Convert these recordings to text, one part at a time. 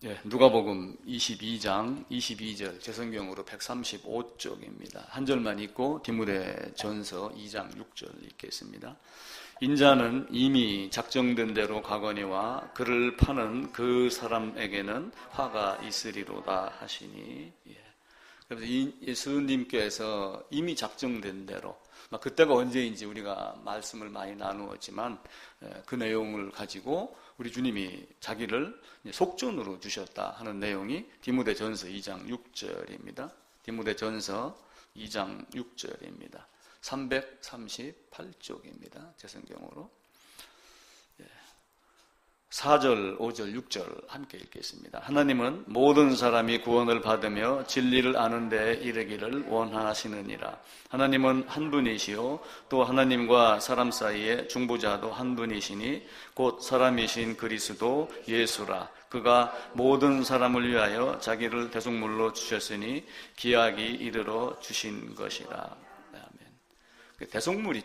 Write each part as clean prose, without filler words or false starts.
누가복음 22장 22절 제 성경으로 135쪽입니다. 한 절만 읽고 디모데전서 2장 6절 읽겠습니다. 인자는 이미 작정된 대로 가거니와 그를 파는 그 사람에게는 화가 있으리로다 하시니. 그래서 예수님께서 이미 작정된 대로, 그때가 언제인지 우리가 말씀을 많이 나누었지만 그 내용을 가지고 우리 주님이 자기를 속전으로 주셨다 하는 내용이 디모데전서 2장 6절입니다. 디모데전서 2장 6절입니다. 338쪽입니다. 제 성경으로. 4절, 5절, 6절 함께 읽겠습니다. 하나님은 모든 사람이 구원을 받으며 진리를 아는 데 이르기를 원하시느니라. 하나님은 한 분이시요 또 하나님과 사람 사이에 중보자도 한 분이시니 곧 사람이신 그리스도 예수라. 그가 모든 사람을 위하여 자기를 대속물로 주셨으니 기약이 이르러 주신 것이라. 아멘. 대속물이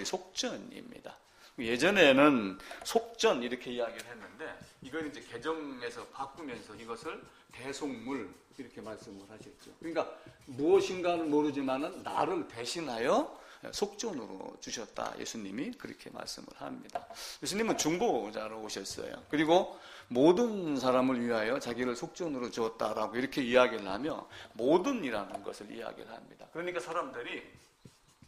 속전입니다. 예전에는 속전 이렇게 이야기를 했는데 이걸 이제 개정해서 바꾸면서 이것을 대속물 이렇게 말씀을 하셨죠. 그러니까 무엇인가는 모르지만은 나를 대신하여 속전으로 주셨다. 예수님이 그렇게 말씀을 합니다. 예수님은 중보자로 오셨어요. 그리고 모든 사람을 위하여 자기를 속전으로 주었다라고 이렇게 이야기를 하며 모든이라는 것을 이야기를 합니다. 그러니까 사람들이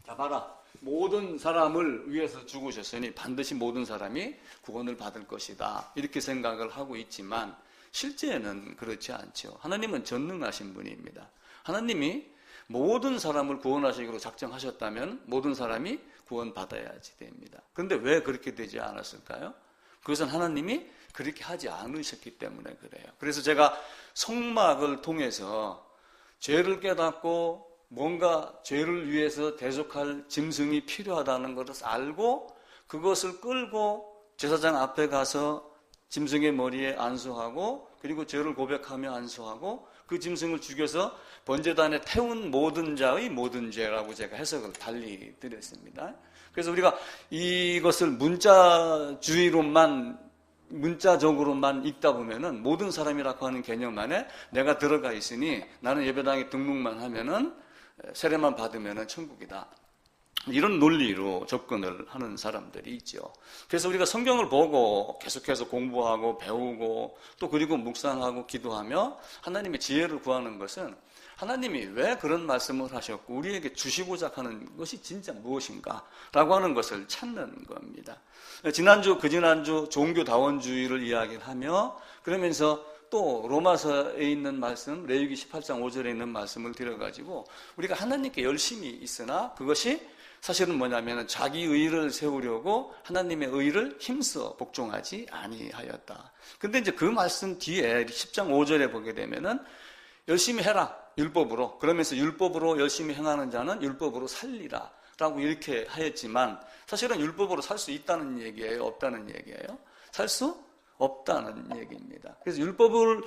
자 봐라. 모든 사람을 위해서 죽으셨으니 반드시 모든 사람이 구원을 받을 것이다. 이렇게 생각을 하고 있지만 실제는 그렇지 않죠. 하나님은 전능하신 분입니다. 하나님이 모든 사람을 구원하시기로 작정하셨다면 모든 사람이 구원받아야지 됩니다. 그런데 왜 그렇게 되지 않았을까요? 그것은 하나님이 그렇게 하지 않으셨기 때문에 그래요. 그래서 제가 성막을 통해서 죄를 깨닫고 뭔가 죄를 위해서 대속할 짐승이 필요하다는 것을 알고 그것을 끌고 제사장 앞에 가서 짐승의 머리에 안수하고 그리고 죄를 고백하며 안수하고 그 짐승을 죽여서 번제단에 태운 모든 자의 모든 죄라고 제가 해석을 달리 드렸습니다. 그래서 우리가 이것을 문자적으로만 읽다 보면은 모든 사람이라고 하는 개념 안에 내가 들어가 있으니 나는 예배당에 등록만 하면은 세례만 받으면 천국이다. 이런 논리로 접근을 하는 사람들이 있죠. 그래서 우리가 성경을 보고 계속해서 공부하고 배우고 또 그리고 묵상하고 기도하며 하나님의 지혜를 구하는 것은 하나님이 왜 그런 말씀을 하셨고 우리에게 주시고자 하는 것이 진짜 무엇인가 라고 하는 것을 찾는 겁니다. 그지난주 종교다원주의를 이야기를 하며 그러면서 또 로마서에 있는 말씀, 레위기 18장 5절에 있는 말씀을 들여가지고 우리가 하나님께 열심히 있으나 그것이 사실은 뭐냐면 자기 의를 세우려고 하나님의 의를 힘써 복종하지 아니하였다. 근데 이제 그 말씀 뒤에 10장 5절에 보게 되면은 열심히 해라 율법으로, 그러면서 율법으로 열심히 행하는 자는 율법으로 살리라 라고 이렇게 하였지만 사실은 율법으로 살 수 있다는 얘기예요, 없다는 얘기예요? 살 수 없다는 얘기입니다. 그래서 율법으로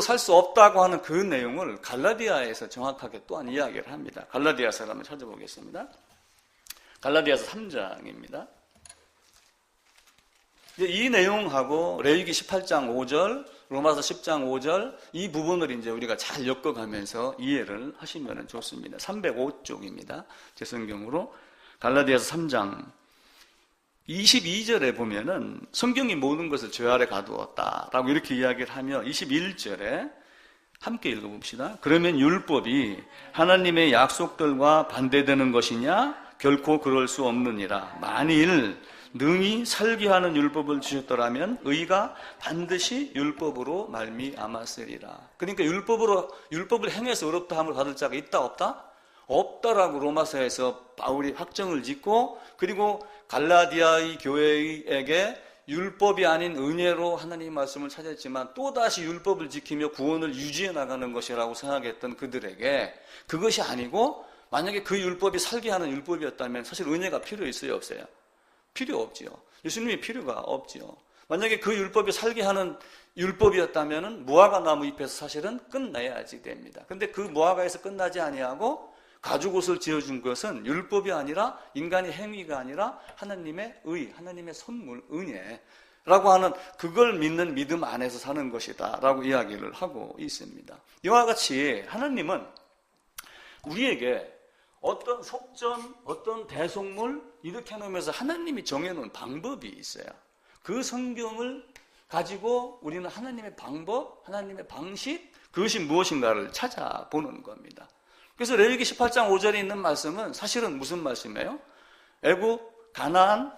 살 수 없다고 하는 그 내용을 갈라디아에서 정확하게 또한 이야기를 합니다. 갈라디아서를 한번 찾아보겠습니다. 갈라디아서 3장입니다. 이 내용하고 레위기 18장 5절, 로마서 10장 5절 이 부분을 이제 우리가 잘 엮어가면서 이해를 하시면 좋습니다. 305쪽입니다. 제 성경으로 갈라디아서 3장 22절에 보면은 성경이 모든 것을 죄 아래 가두었다라고 이렇게 이야기를 하며 21절에 함께 읽어봅시다. 그러면 율법이 하나님의 약속들과 반대되는 것이냐? 결코 그럴 수 없느니라. 만일 능히 살게 하는 율법을 주셨더라면 의가 반드시 율법으로 말미암았으리라. 그러니까 율법을 행해서 의롭다함을 받을 자가 있다 없다? 없다라고 로마서에서 바울이 확정을 짓고 그리고 갈라디아의 교회에게 율법이 아닌 은혜로 하나님의 말씀을 찾았지만 또다시 율법을 지키며 구원을 유지해 나가는 것이라고 생각했던 그들에게 그것이 아니고 만약에 그 율법이 살게 하는 율법이었다면 사실 은혜가 필요 있어요, 없어요? 필요 없지요. 예수님이 필요가 없지요. 만약에 그 율법이 살게 하는 율법이었다면 무화과 나무 잎에서 사실은 끝나야지 됩니다. 근데 그 무화과에서 끝나지 아니하고 가죽옷을 지어준 것은 율법이 아니라 인간의 행위가 아니라 하나님의 의, 하나님의 선물, 은혜, 라고 하는 그걸 믿는 믿음 안에서 사는 것이다 라고 이야기를 하고 있습니다. 이와 같이 하나님은 우리에게 어떤 속전, 어떤 대속물 이렇게 해놓으면서 하나님이 정해놓은 방법이 있어요. 그 성경을 가지고 우리는 하나님의 방법, 하나님의 방식, 그것이 무엇인가를 찾아보는 겁니다. 그래서 레위기 18장 5절에 있는 말씀은 사실은 무슨 말씀이에요? 애굽, 가나안,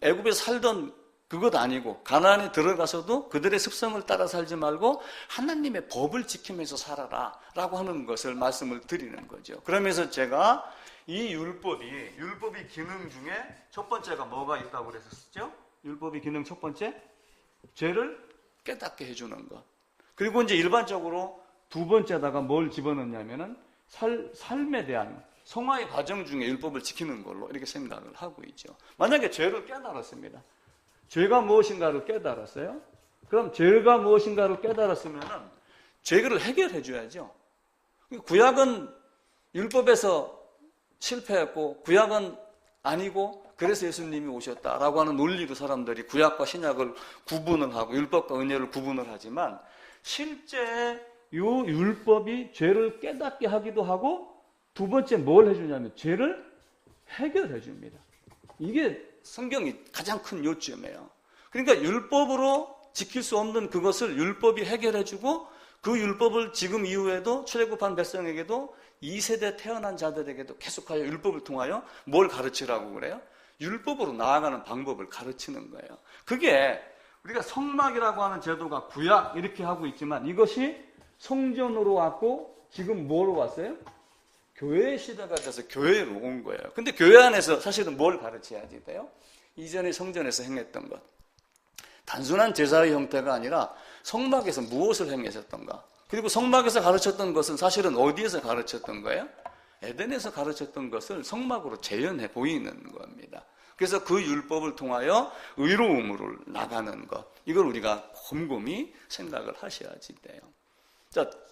애굽에 살던 그것 아니고 가나안에 들어가서도 그들의 습성을 따라 살지 말고 하나님의 법을 지키면서 살아라 라고 하는 것을 말씀을 드리는 거죠. 그러면서 제가 이 율법이 기능 중에 첫 번째가 뭐가 있다고 그랬었죠? 율법이 기능 첫 번째? 죄를 깨닫게 해주는 것. 그리고 이제 일반적으로 두 번째다가 뭘 집어넣냐면은 삶에 대한 성화의 과정 중에 율법을 지키는 걸로 이렇게 생각을 하고 있죠. 만약에 죄를 깨달았습니다. 죄가 무엇인가를 깨달았어요? 그럼 죄가 무엇인가를 깨달았으면은 죄를 해결해 줘야죠. 구약은 율법에서 실패했고 구약은 아니고 그래서 예수님이 오셨다라고 하는 논리로 사람들이 구약과 신약을 구분을 하고 율법과 은혜를 구분을 하지만 실제 이 율법이 죄를 깨닫게 하기도 하고 두 번째 뭘 해주냐면 죄를 해결해 줍니다. 이게 성경이 가장 큰 요점이에요. 그러니까 율법으로 지킬 수 없는 그것을 율법이 해결해 주고 그 율법을 지금 이후에도 출애굽한 백성에게도 2세대 태어난 자들에게도 계속하여 율법을 통하여 뭘 가르치라고 그래요? 율법으로 나아가는 방법을 가르치는 거예요. 그게 우리가 성막이라고 하는 제도가 구약 이렇게 하고 있지만 이것이 성전으로 왔고 지금 뭐로 왔어요? 교회 시대가 돼서 교회로 온 거예요. 근데 교회 안에서 사실은 뭘 가르쳐야지 돼요? 이전에 성전에서 행했던 것. 단순한 제사의 형태가 아니라 성막에서 무엇을 행하셨던가. 그리고 성막에서 가르쳤던 것은 사실은 어디에서 가르쳤던 거예요? 에덴에서 가르쳤던 것을 성막으로 재현해 보이는 겁니다. 그래서 그 율법을 통하여 의로움으로 나가는 것. 이걸 우리가 곰곰이 생각을 하셔야지 돼요.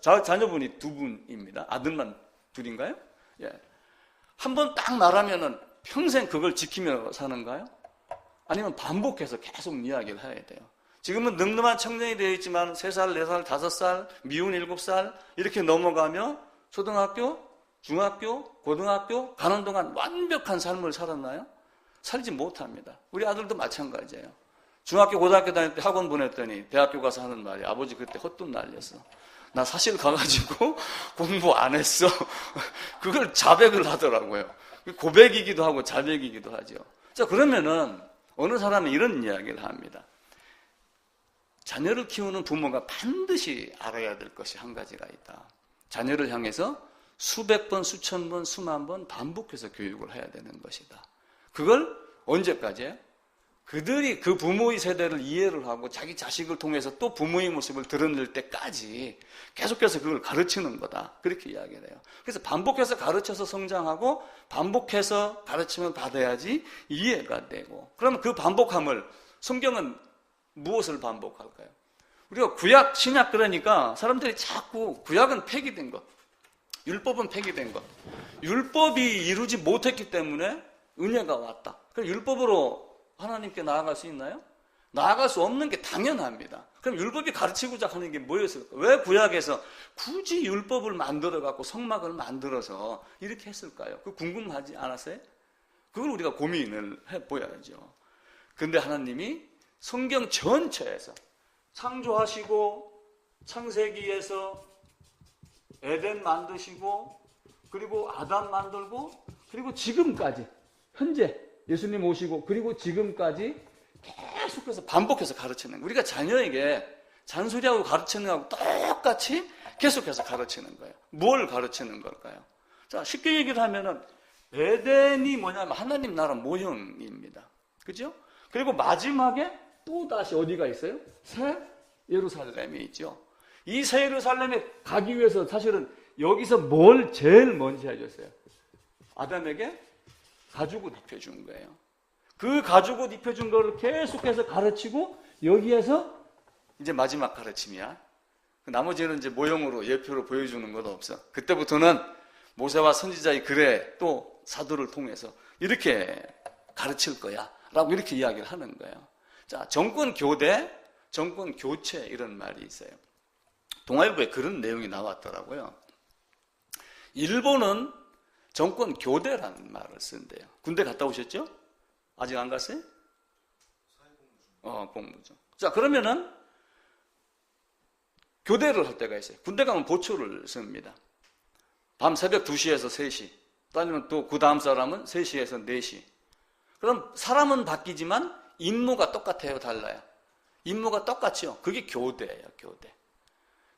자, 자녀분이 두 분입니다. 아들만 둘인가요? 예. 한 번 딱 말하면은 평생 그걸 지키며 사는가요? 아니면 반복해서 계속 이야기를 해야 돼요. 지금은 늠름한 청년이 되어 있지만 3살, 4살, 5살, 미운 7살 이렇게 넘어가며 초등학교, 중학교, 고등학교 가는 동안 완벽한 삶을 살았나요? 살지 못합니다. 우리 아들도 마찬가지예요. 중학교, 고등학교 다닐 때 학원 보냈더니 대학교 가서 하는 말이 아버지 그때 헛돈 날렸어. 나 사실 가가지고 공부 안 했어. 그걸 자백을 하더라고요. 고백이기도 하고 자백이기도 하죠. 자, 그러면은 어느 사람은 이런 이야기를 합니다. 자녀를 키우는 부모가 반드시 알아야 될 것이 한 가지가 있다. 자녀를 향해서 수백 번, 수천 번, 수만 번 반복해서 교육을 해야 되는 것이다. 그걸 언제까지요? 그들이 그 부모의 세대를 이해를 하고 자기 자식을 통해서 또 부모의 모습을 드러낼 때까지 계속해서 그걸 가르치는 거다. 그렇게 이야기를 해요. 그래서 반복해서 가르쳐서 성장하고 반복해서 가르침을 받아야지 이해가 되고, 그러면 그 반복함을 성경은 무엇을 반복할까요? 우리가 구약, 신약 그러니까 사람들이 자꾸 구약은 폐기된 것, 율법은 폐기된 것, 율법이 이루지 못했기 때문에 은혜가 왔다. 그럼 율법으로 하나님께 나아갈 수 있나요? 나아갈 수 없는 게 당연합니다. 그럼 율법이 가르치고자 하는 게 뭐였을까? 왜 구약에서 굳이 율법을 만들어갖고 성막을 만들어서 이렇게 했을까요? 그거 궁금하지 않았어요? 그걸 우리가 고민을 해보야죠. 근데 하나님이 성경 전체에서 창조하시고 창세기에서 에덴 만드시고 그리고 아담 만들고 그리고 지금까지 현재 예수님 오시고 그리고 지금까지 계속해서 반복해서 가르치는 거예요. 우리가 자녀에게 잔소리하고 가르치는 거하고 똑같이 계속해서 가르치는 거예요. 뭘 가르치는 걸까요? 자, 쉽게 얘기를 하면은 에덴이 뭐냐면 하나님 나라 모형입니다. 그죠? 그리고 마지막에 또 다시 어디가 있어요? 새 예루살렘이 있죠. 이 새 예루살렘에 가기 위해서 사실은 여기서 뭘 제일 먼저 해줬어요? 아담에게 가죽옷 입혀준 거예요. 그 가죽옷 입혀준 거를 계속해서 가르치고 여기에서 이제 마지막 가르침이야. 나머지는 이제 모형으로 예표로 보여주는 건 없어. 그때부터는 모세와 선지자의 글에 또 사도를 통해서 이렇게 가르칠 거야 라고 이렇게 이야기를 하는 거예요. 자, 정권 교대, 정권 교체 이런 말이 있어요. 동아일보에 그런 내용이 나왔더라고요. 일본은 정권 교대라는 말을 쓴대요. 군대 갔다 오셨죠? 아직 안 갔어요? 복무 중. 자, 그러면은 교대를 할 때가 있어요. 군대 가면 보초를 씁니다. 밤 새벽 2시에서 3시. 또 아니면 또 그 다음 사람은 3시에서 4시. 그럼 사람은 바뀌지만 임무가 똑같아요, 달라요? 임무가 똑같죠. 그게 교대예요, 교대.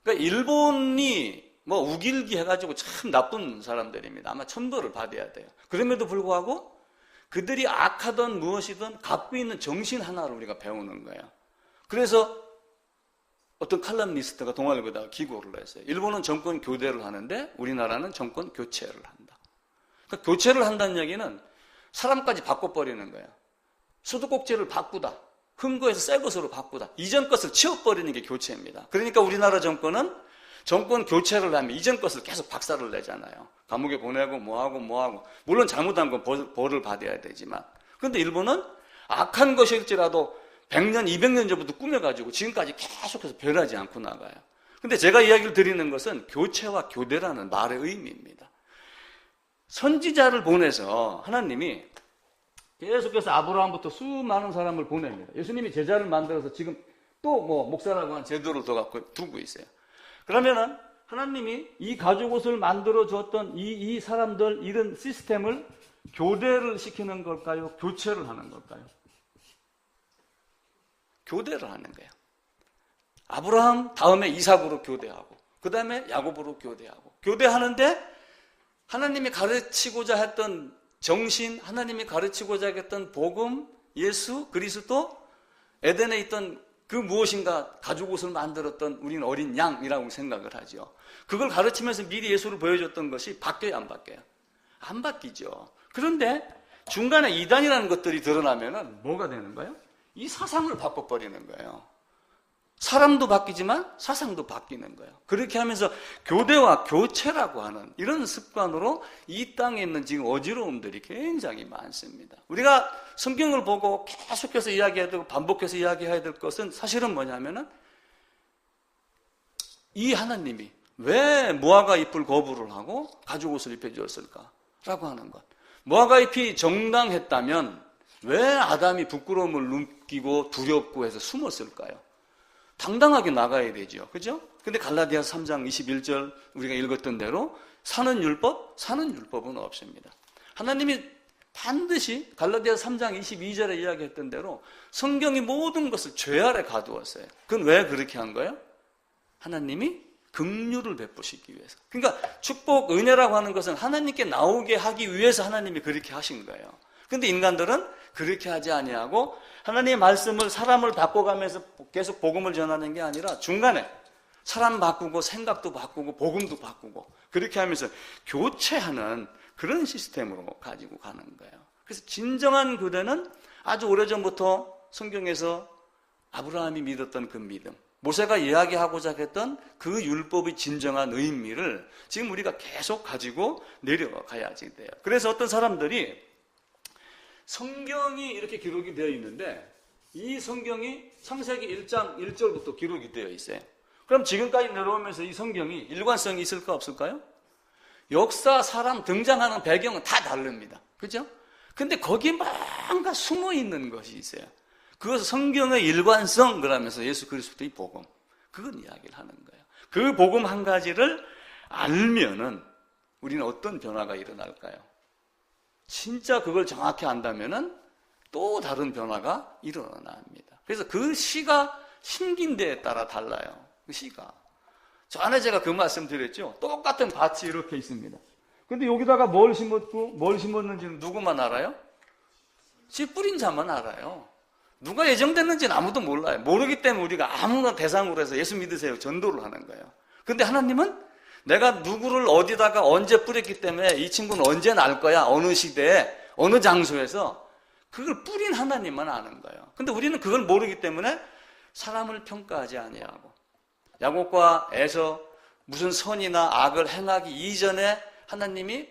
그러니까 일본이 뭐 우길기 해가지고 참 나쁜 사람들입니다. 아마 천벌을 받아야 돼요. 그럼에도 불구하고 그들이 악하든 무엇이든 갖고 있는 정신 하나를 우리가 배우는 거예요. 그래서 어떤 칼럼니스트가 동아일보에다가 기고를 했어요. 일본은 정권 교대를 하는데 우리나라는 정권 교체를 한다. 그러니까 교체를 한다는 얘기는 사람까지 바꿔버리는 거예요. 수도꼭지를 바꾸다. 흥거에서 새 것으로 바꾸다. 이전 것을 치워버리는 게 교체입니다. 그러니까 우리나라 정권은 정권 교체를 하면 이전 것을 계속 박살을 내잖아요. 감옥에 보내고 뭐하고. 물론 잘못한 건 벌을 받아야 되지만. 그런데 일본은 악한 것일지라도 100년, 200년 전부터 꾸며가지고 지금까지 계속해서 변하지 않고 나가요. 근데 제가 이야기를 드리는 것은 교체와 교대라는 말의 의미입니다. 선지자를 보내서 하나님이 계속해서 아브라함부터 수많은 사람을 보냅니다. 예수님이 제자를 만들어서 지금 또 뭐 목사라고 하는 제도를 더 갖고 두고 있어요. 그러면은 하나님이 이 가죽 옷을 만들어 줬던 이 사람들 이런 시스템을 교대를 시키는 걸까요? 교체를 하는 걸까요? 교대를 하는 거예요. 아브라함 다음에 이삭으로 교대하고 그 다음에 야곱으로 교대하고 교대하는데 하나님이 가르치고자 했던 정신, 하나님이 가르치고자 했던 복음, 예수, 그리스도, 에덴에 있던 그 무엇인가 가죽 옷을 만들었던 우리는 어린 양이라고 생각을 하죠. 그걸 가르치면서 미리 예수를 보여줬던 것이 바뀌어요, 안 바뀌어요? 안 바뀌죠. 그런데 중간에 이단이라는 것들이 드러나면은 뭐가 되는 거예요? 이 사상을 바꿔버리는 거예요. 사람도 바뀌지만 사상도 바뀌는 거예요. 그렇게 하면서 교대와 교체라고 하는 이런 습관으로 이 땅에 있는 지금 어지러움들이 굉장히 많습니다. 우리가 성경을 보고 계속해서 이야기해야 되고 반복해서 이야기해야 될 것은 사실은 뭐냐면은 이 하나님이 왜 무화과 잎을 거부를 하고 가죽 옷을 입혀주었을까라고 하는 것. 무화과 잎이 정당했다면 왜 아담이 부끄러움을 느끼고 두렵고 해서 숨었을까요? 당당하게 나가야 되죠. 그죠? 근데 갈라디아서 3장 21절 우리가 읽었던 대로 사는 율법은 없습니다. 하나님이 반드시 갈라디아서 3장 22절에 이야기했던 대로 성경이 모든 것을 죄 아래 가두었어요. 그건 왜 그렇게 한 거예요? 하나님이 긍휼을 베푸시기 위해서. 그러니까 축복, 은혜라고 하는 것은 하나님께 나오게 하기 위해서 하나님이 그렇게 하신 거예요. 근데 인간들은 그렇게 하지 아니하고 하나님의 말씀을 사람을 바꿔가면서 계속 복음을 전하는 게 아니라 중간에 사람 바꾸고 생각도 바꾸고 복음도 바꾸고 그렇게 하면서 교체하는 그런 시스템으로 가지고 가는 거예요. 그래서 진정한 교대는 아주 오래전부터 성경에서 아브라함이 믿었던 그 믿음, 모세가 이야기하고자 했던 그 율법의 진정한 의미를 지금 우리가 계속 가지고 내려가야지 돼요. 그래서 어떤 사람들이 성경이 이렇게 기록이 되어 있는데 이 성경이 창세기 1장 1절부터 기록이 되어 있어요. 그럼 지금까지 내려오면서 이 성경이 일관성이 있을까 없을까요? 역사, 사람, 등장하는 배경은 다 다릅니다. 그죠? 근데 거기에 뭔가 숨어 있는 것이 있어요. 그것은 성경의 일관성 그러면서 예수 그리스도의 복음. 그건 이야기를 하는 거예요. 그 복음 한 가지를 알면은 우리는 어떤 변화가 일어날까요? 진짜 그걸 정확히 안다면은 또 다른 변화가 일어납니다. 그래서 그 시가 심긴 데에 따라 달라요. 그 시가. 전에 제가 그 말씀 드렸죠. 똑같은 밭이 이렇게 있습니다. 근데 여기다가 뭘 심었고 뭘 심었는지는 누구만 알아요? 씨 뿌린 자만 알아요. 누가 예정됐는지는 아무도 몰라요. 모르기 때문에 우리가 아무나 대상으로 해서 예수 믿으세요 전도를 하는 거예요. 근데 하나님은 내가 누구를 어디다가 언제 뿌렸기 때문에 이 친구는 언제 날 거야, 어느 시대에, 어느 장소에서 그걸 뿌린 하나님만 아는 거예요. 근데 우리는 그걸 모르기 때문에 사람을 평가하지 아니하고 야곱과 에서 무슨 선이나 악을 행하기 이전에 하나님이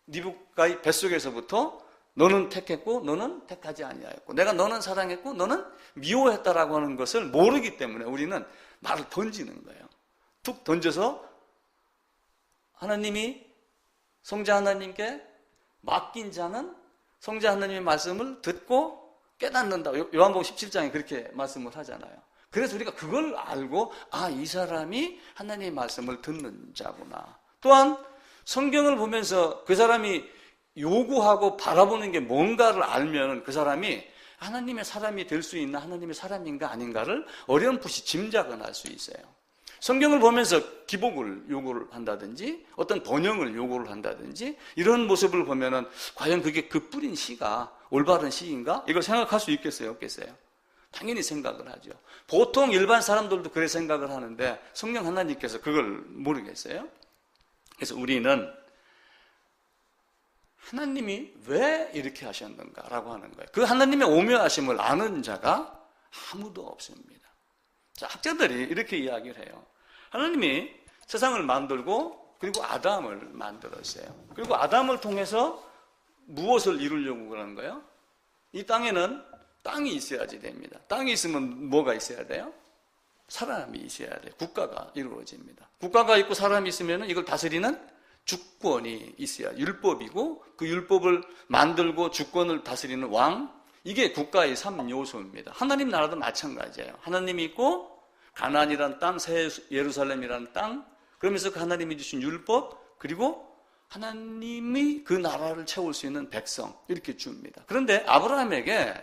리브가의 뱃속에서부터 너는 택했고 너는 택하지 아니하였고 내가 너는 사랑했고 너는 미워했다라고 하는 것을 모르기 때문에 우리는 말을 던지는 거예요. 툭 던져서 하나님이 성자 하나님께 맡긴 자는 성자 하나님의 말씀을 듣고 깨닫는다. 요한복음 17장에 그렇게 말씀을 하잖아요. 그래서 우리가 그걸 알고 이 사람이 하나님의 말씀을 듣는 자구나. 또한 성경을 보면서 그 사람이 요구하고 바라보는 게 뭔가를 알면 그 사람이 하나님의 사람이 될 수 있나 하나님의 사람인가 아닌가를 어렴풋이 짐작은 할 수 있어요. 성경을 보면서 기복을 요구를 한다든지 어떤 번영을 요구를 한다든지 이런 모습을 보면은 과연 그게 그 뿌린 씨가 올바른 씨인가? 이걸 생각할 수 있겠어요? 없겠어요? 당연히 생각을 하죠. 보통 일반 사람들도 그래 생각을 하는데 성령 하나님께서 그걸 모르겠어요? 그래서 우리는 하나님이 왜 이렇게 하셨는가라고 하는 거예요. 그 하나님의 오묘하심을 아는 자가 아무도 없습니다. 자, 학자들이 이렇게 이야기를 해요. 하나님이 세상을 만들고 그리고 아담을 만들었어요. 그리고 아담을 통해서 무엇을 이루려고 그러는 거예요? 이 땅에는 땅이 있어야지 됩니다. 땅이 있으면 뭐가 있어야 돼요? 사람이 있어야 돼요. 국가가 이루어집니다. 국가가 있고 사람이 있으면 이걸 다스리는 주권이 있어야 율법이고 그 율법을 만들고 주권을 다스리는 왕, 이게 국가의 3요소입니다. 하나님 나라도 마찬가지예요. 하나님이 있고 가나안이라는 땅, 새 예루살렘이라는 땅, 그러면서 그 하나님이 주신 율법, 그리고 하나님이 그 나라를 채울 수 있는 백성 이렇게 줍니다. 그런데 아브라함에게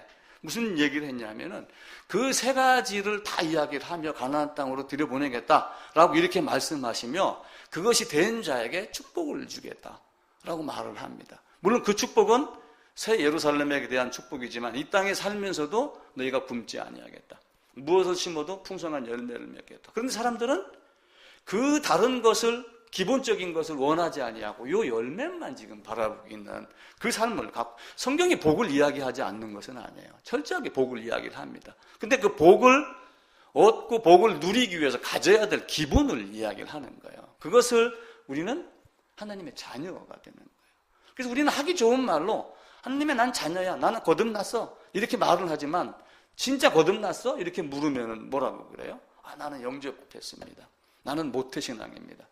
무슨 얘기를 했냐면은 그 세 가지를 다 이야기를 하며 가나안 땅으로 들여보내겠다라고 이렇게 말씀하시며 그것이 된 자에게 축복을 주겠다라고 말을 합니다. 물론 그 축복은 새 예루살렘에 대한 축복이지만 이 땅에 살면서도 너희가 굶지 아니하겠다. 무엇을 심어도 풍성한 열매를 맺겠다. 그런데 사람들은 그 다른 것을 기본적인 것을 원하지 아니하고 요 열매만 지금 바라보고 있는 그 삶을 갖고 성경이 복을 이야기하지 않는 것은 아니에요. 철저하게 복을 이야기를 합니다. 근데 그 복을 얻고 복을 누리기 위해서 가져야 될 기본을 이야기를 하는 거예요. 그것을 우리는 하나님의 자녀가 되는 거예요. 그래서 우리는 하기 좋은 말로 하나님의 난 자녀야, 나는 거듭났어 이렇게 말을 하지만 진짜 거듭났어? 이렇게 물으면 뭐라고 그래요? 나는 영접했습니다. 나는 모태신앙입니다.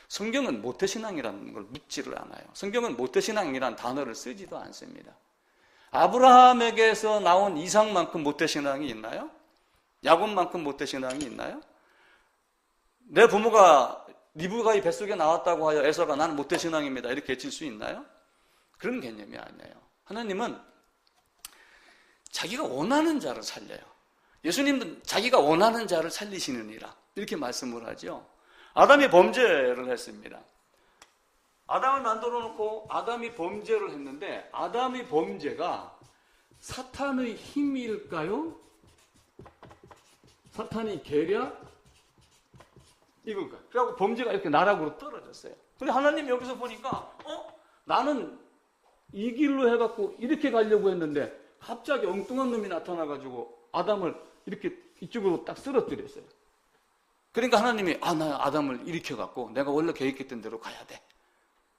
성경은 모태신앙이라는 걸 묻지를 않아요. 성경은 모태신앙이라는 단어를 쓰지도 않습니다. 아브라함에게서 나온 이삭만큼 모태신앙이 있나요? 야곱만큼 모태신앙이 있나요? 내 부모가 리브가의 뱃속에 나왔다고 하여 에서가 나는 모태신앙입니다 이렇게 외칠 수 있나요? 그런 개념이 아니에요. 하나님은 자기가 원하는 자를 살려요. 예수님도 자기가 원하는 자를 살리시느니라 이렇게 말씀을 하죠. 아담이 범죄를 했습니다. 아담을 만들어 놓고 아담이 범죄를 했는데 아담의 범죄가 사탄의 힘일까요? 사탄의 계략? 이건가? 그래갖고 범죄가 이렇게 나락으로 떨어졌어요. 근데 하나님 여기서 보니까 나는 이 길로 해갖고 이렇게 가려고 했는데 갑자기 엉뚱한 놈이 나타나가지고 아담을 이렇게 이쪽으로 딱 쓰러뜨렸어요. 그러니까 하나님이 나 아담을 일으켜갖고 내가 원래 계획했던 대로 가야 돼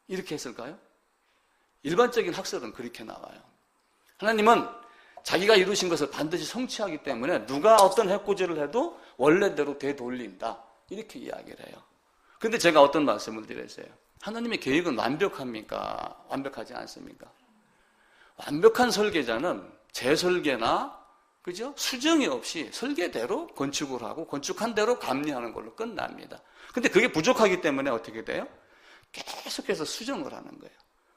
이렇게 했을까요? 일반적인 학설은 그렇게 나와요. 하나님은 자기가 이루신 것을 반드시 성취하기 때문에 누가 어떤 해코지를 해도 원래대로 되돌린다 이렇게 이야기를 해요. 그런데 제가 어떤 말씀을 드렸어요? 하나님의 계획은 완벽합니까? 완벽하지 않습니까? 완벽한 설계자는 재설계나 그죠? 수정이 없이 설계대로 건축을 하고 건축한 대로 감리하는 걸로 끝납니다. 근데 그게 부족하기 때문에 어떻게 돼요? 계속해서 수정을 하는 거예요.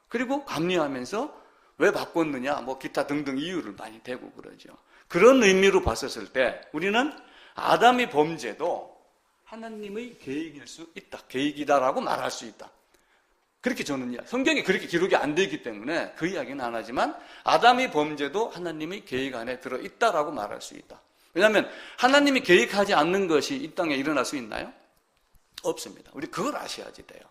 그리고 감리하면서 왜 바꿨느냐 뭐 기타 등등 이유를 많이 대고 그러죠. 그런 의미로 봤었을 때 우리는 아담의 범죄도 하나님의 계획일 수 있다. 계획이다라고 말할 수 있다. 그렇게 저는 성경에 그렇게 기록이 안 되기 때문에 그 이야기는 안 하지만 아담의 범죄도 하나님의 계획 안에 들어있다라고 말할 수 있다. 왜냐하면 하나님이 계획하지 않는 것이 이 땅에 일어날 수 있나요? 없습니다. 우리 그걸 아셔야지 돼요.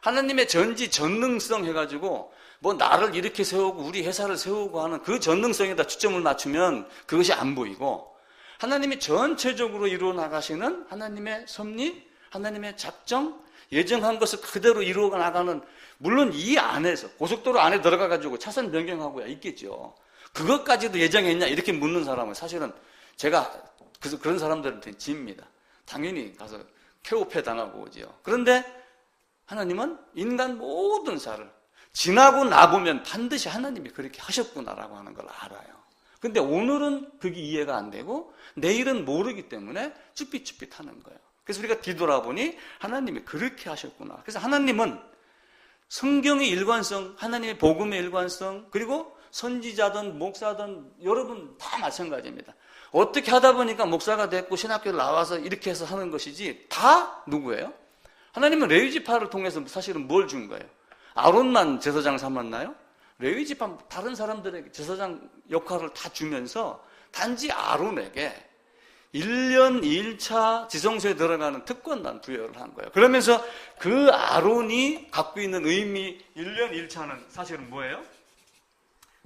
하나님의 전지 전능성 해가지고 뭐 나를 이렇게 세우고 우리 회사를 세우고 하는 그 전능성에다 초점을 맞추면 그것이 안 보이고 하나님이 전체적으로 이루어 나가시는 하나님의 섭리, 하나님의 작정, 예정한 것을 그대로 이루어 나가는, 물론 이 안에서 고속도로 안에 들어가 가지고 차선 변경하고야 있겠죠. 그것까지도 예정했냐 이렇게 묻는 사람은 사실은 제가 그래서 그런 사람들한테 집니다. 당연히 가서 쾌우패 당하고 오지요. 그런데 하나님은 인간 모든 사를 지나고 나보면 반드시 하나님이 그렇게 하셨구나라고 하는 걸 알아요. 근데 오늘은 그게 이해가 안 되고 내일은 모르기 때문에 쭈삣쭈삣 하는 거예요. 그래서 우리가 뒤돌아보니 하나님이 그렇게 하셨구나. 그래서 하나님은 성경의 일관성, 하나님의 복음의 일관성, 그리고 선지자든 목사든 여러분 다 마찬가지입니다. 어떻게 하다 보니까 목사가 됐고 신학교를 나와서 이렇게 해서 하는 것이지 다 누구예요? 하나님은 레위지파를 통해서 사실은 뭘 준 거예요? 아론만 제사장 삼았나요? 레위지파 다른 사람들에게 제사장 역할을 다 주면서 단지 아론에게 1년 1차 지성소에 들어가는 특권만 부여를 한 거예요. 그러면서 그 아론이 갖고 있는 의미 1년 1차는 사실은 뭐예요?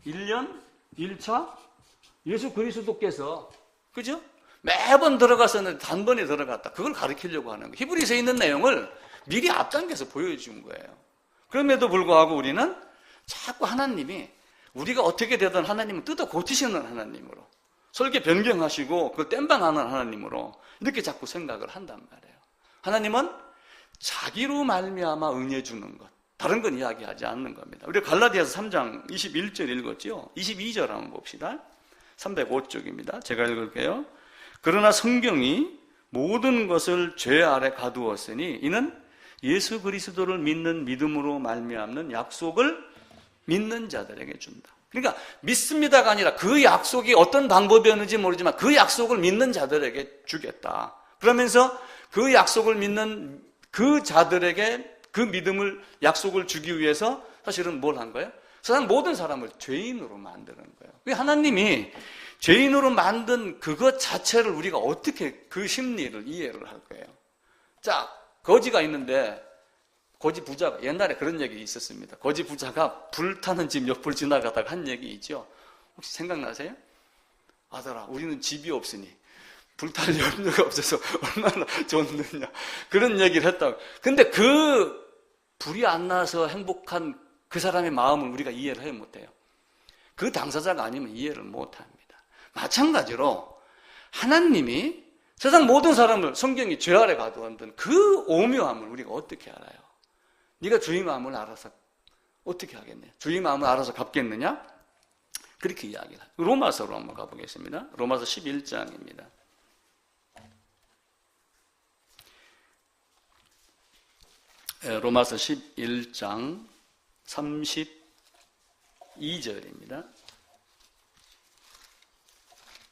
1년 1차 예수 그리스도께서 그죠? 매번 들어갔었는데 단번에 들어갔다. 그걸 가르치려고 하는 거예요. 히브리서에 있는 내용을 미리 앞당겨서 보여준 거예요. 그럼에도 불구하고 우리는 자꾸 하나님이 우리가 어떻게 되든 하나님은 뜯어 고치시는 하나님으로 설계 변경하시고 그걸 땜방하는 하나님으로 이렇게 자꾸 생각을 한단 말이에요. 하나님은 자기로 말미암아 응해 주는 것, 다른 건 이야기하지 않는 겁니다. 우리가 갈라디아서 3장 21절 읽었죠? 22절 한번 봅시다. 305쪽입니다. 제가 읽을게요. 그러나 성경이 모든 것을 죄 아래 가두었으니 이는 예수 그리스도를 믿는 믿음으로 말미암는 약속을 믿는 자들에게 준다. 그러니까 믿습니다가 아니라 그 약속이 어떤 방법이었는지 모르지만 그 약속을 믿는 자들에게 주겠다. 그러면서 그 약속을 믿는 그 자들에게 그 믿음을 약속을 주기 위해서 사실은 뭘 한 거예요? 세상 모든 사람을 죄인으로 만드는 거예요. 하나님이 죄인으로 만든 그것 자체를 우리가 어떻게 그 심리를 이해를 할 거예요? 자, 거지가 있는데 거지 부자가 옛날에 그런 얘기 있었습니다. 거지 부자가 불타는 집 옆을 지나가다가 한 얘기 있죠. 혹시 생각나세요? 아들아, 우리는 집이 없으니 불탈 염려가 없어서 얼마나 좋느냐 그런 얘기를 했다고. 근데 그 불이 안 나서 행복한 그 사람의 마음을 우리가 이해를 해 못해요. 그 당사자가 아니면 이해를 못합니다. 마찬가지로 하나님이 세상 모든 사람을 성경이 죄 아래 가두었던 그 오묘함을 우리가 어떻게 알아요? 네가 주의 마음을 알아서 어떻게 하겠냐? 주의 마음을 알아서 갚겠느냐? 그렇게 이야기를 해요. 로마서로 한번 가보겠습니다. 로마서 11장입니다. 로마서 11장 32절입니다.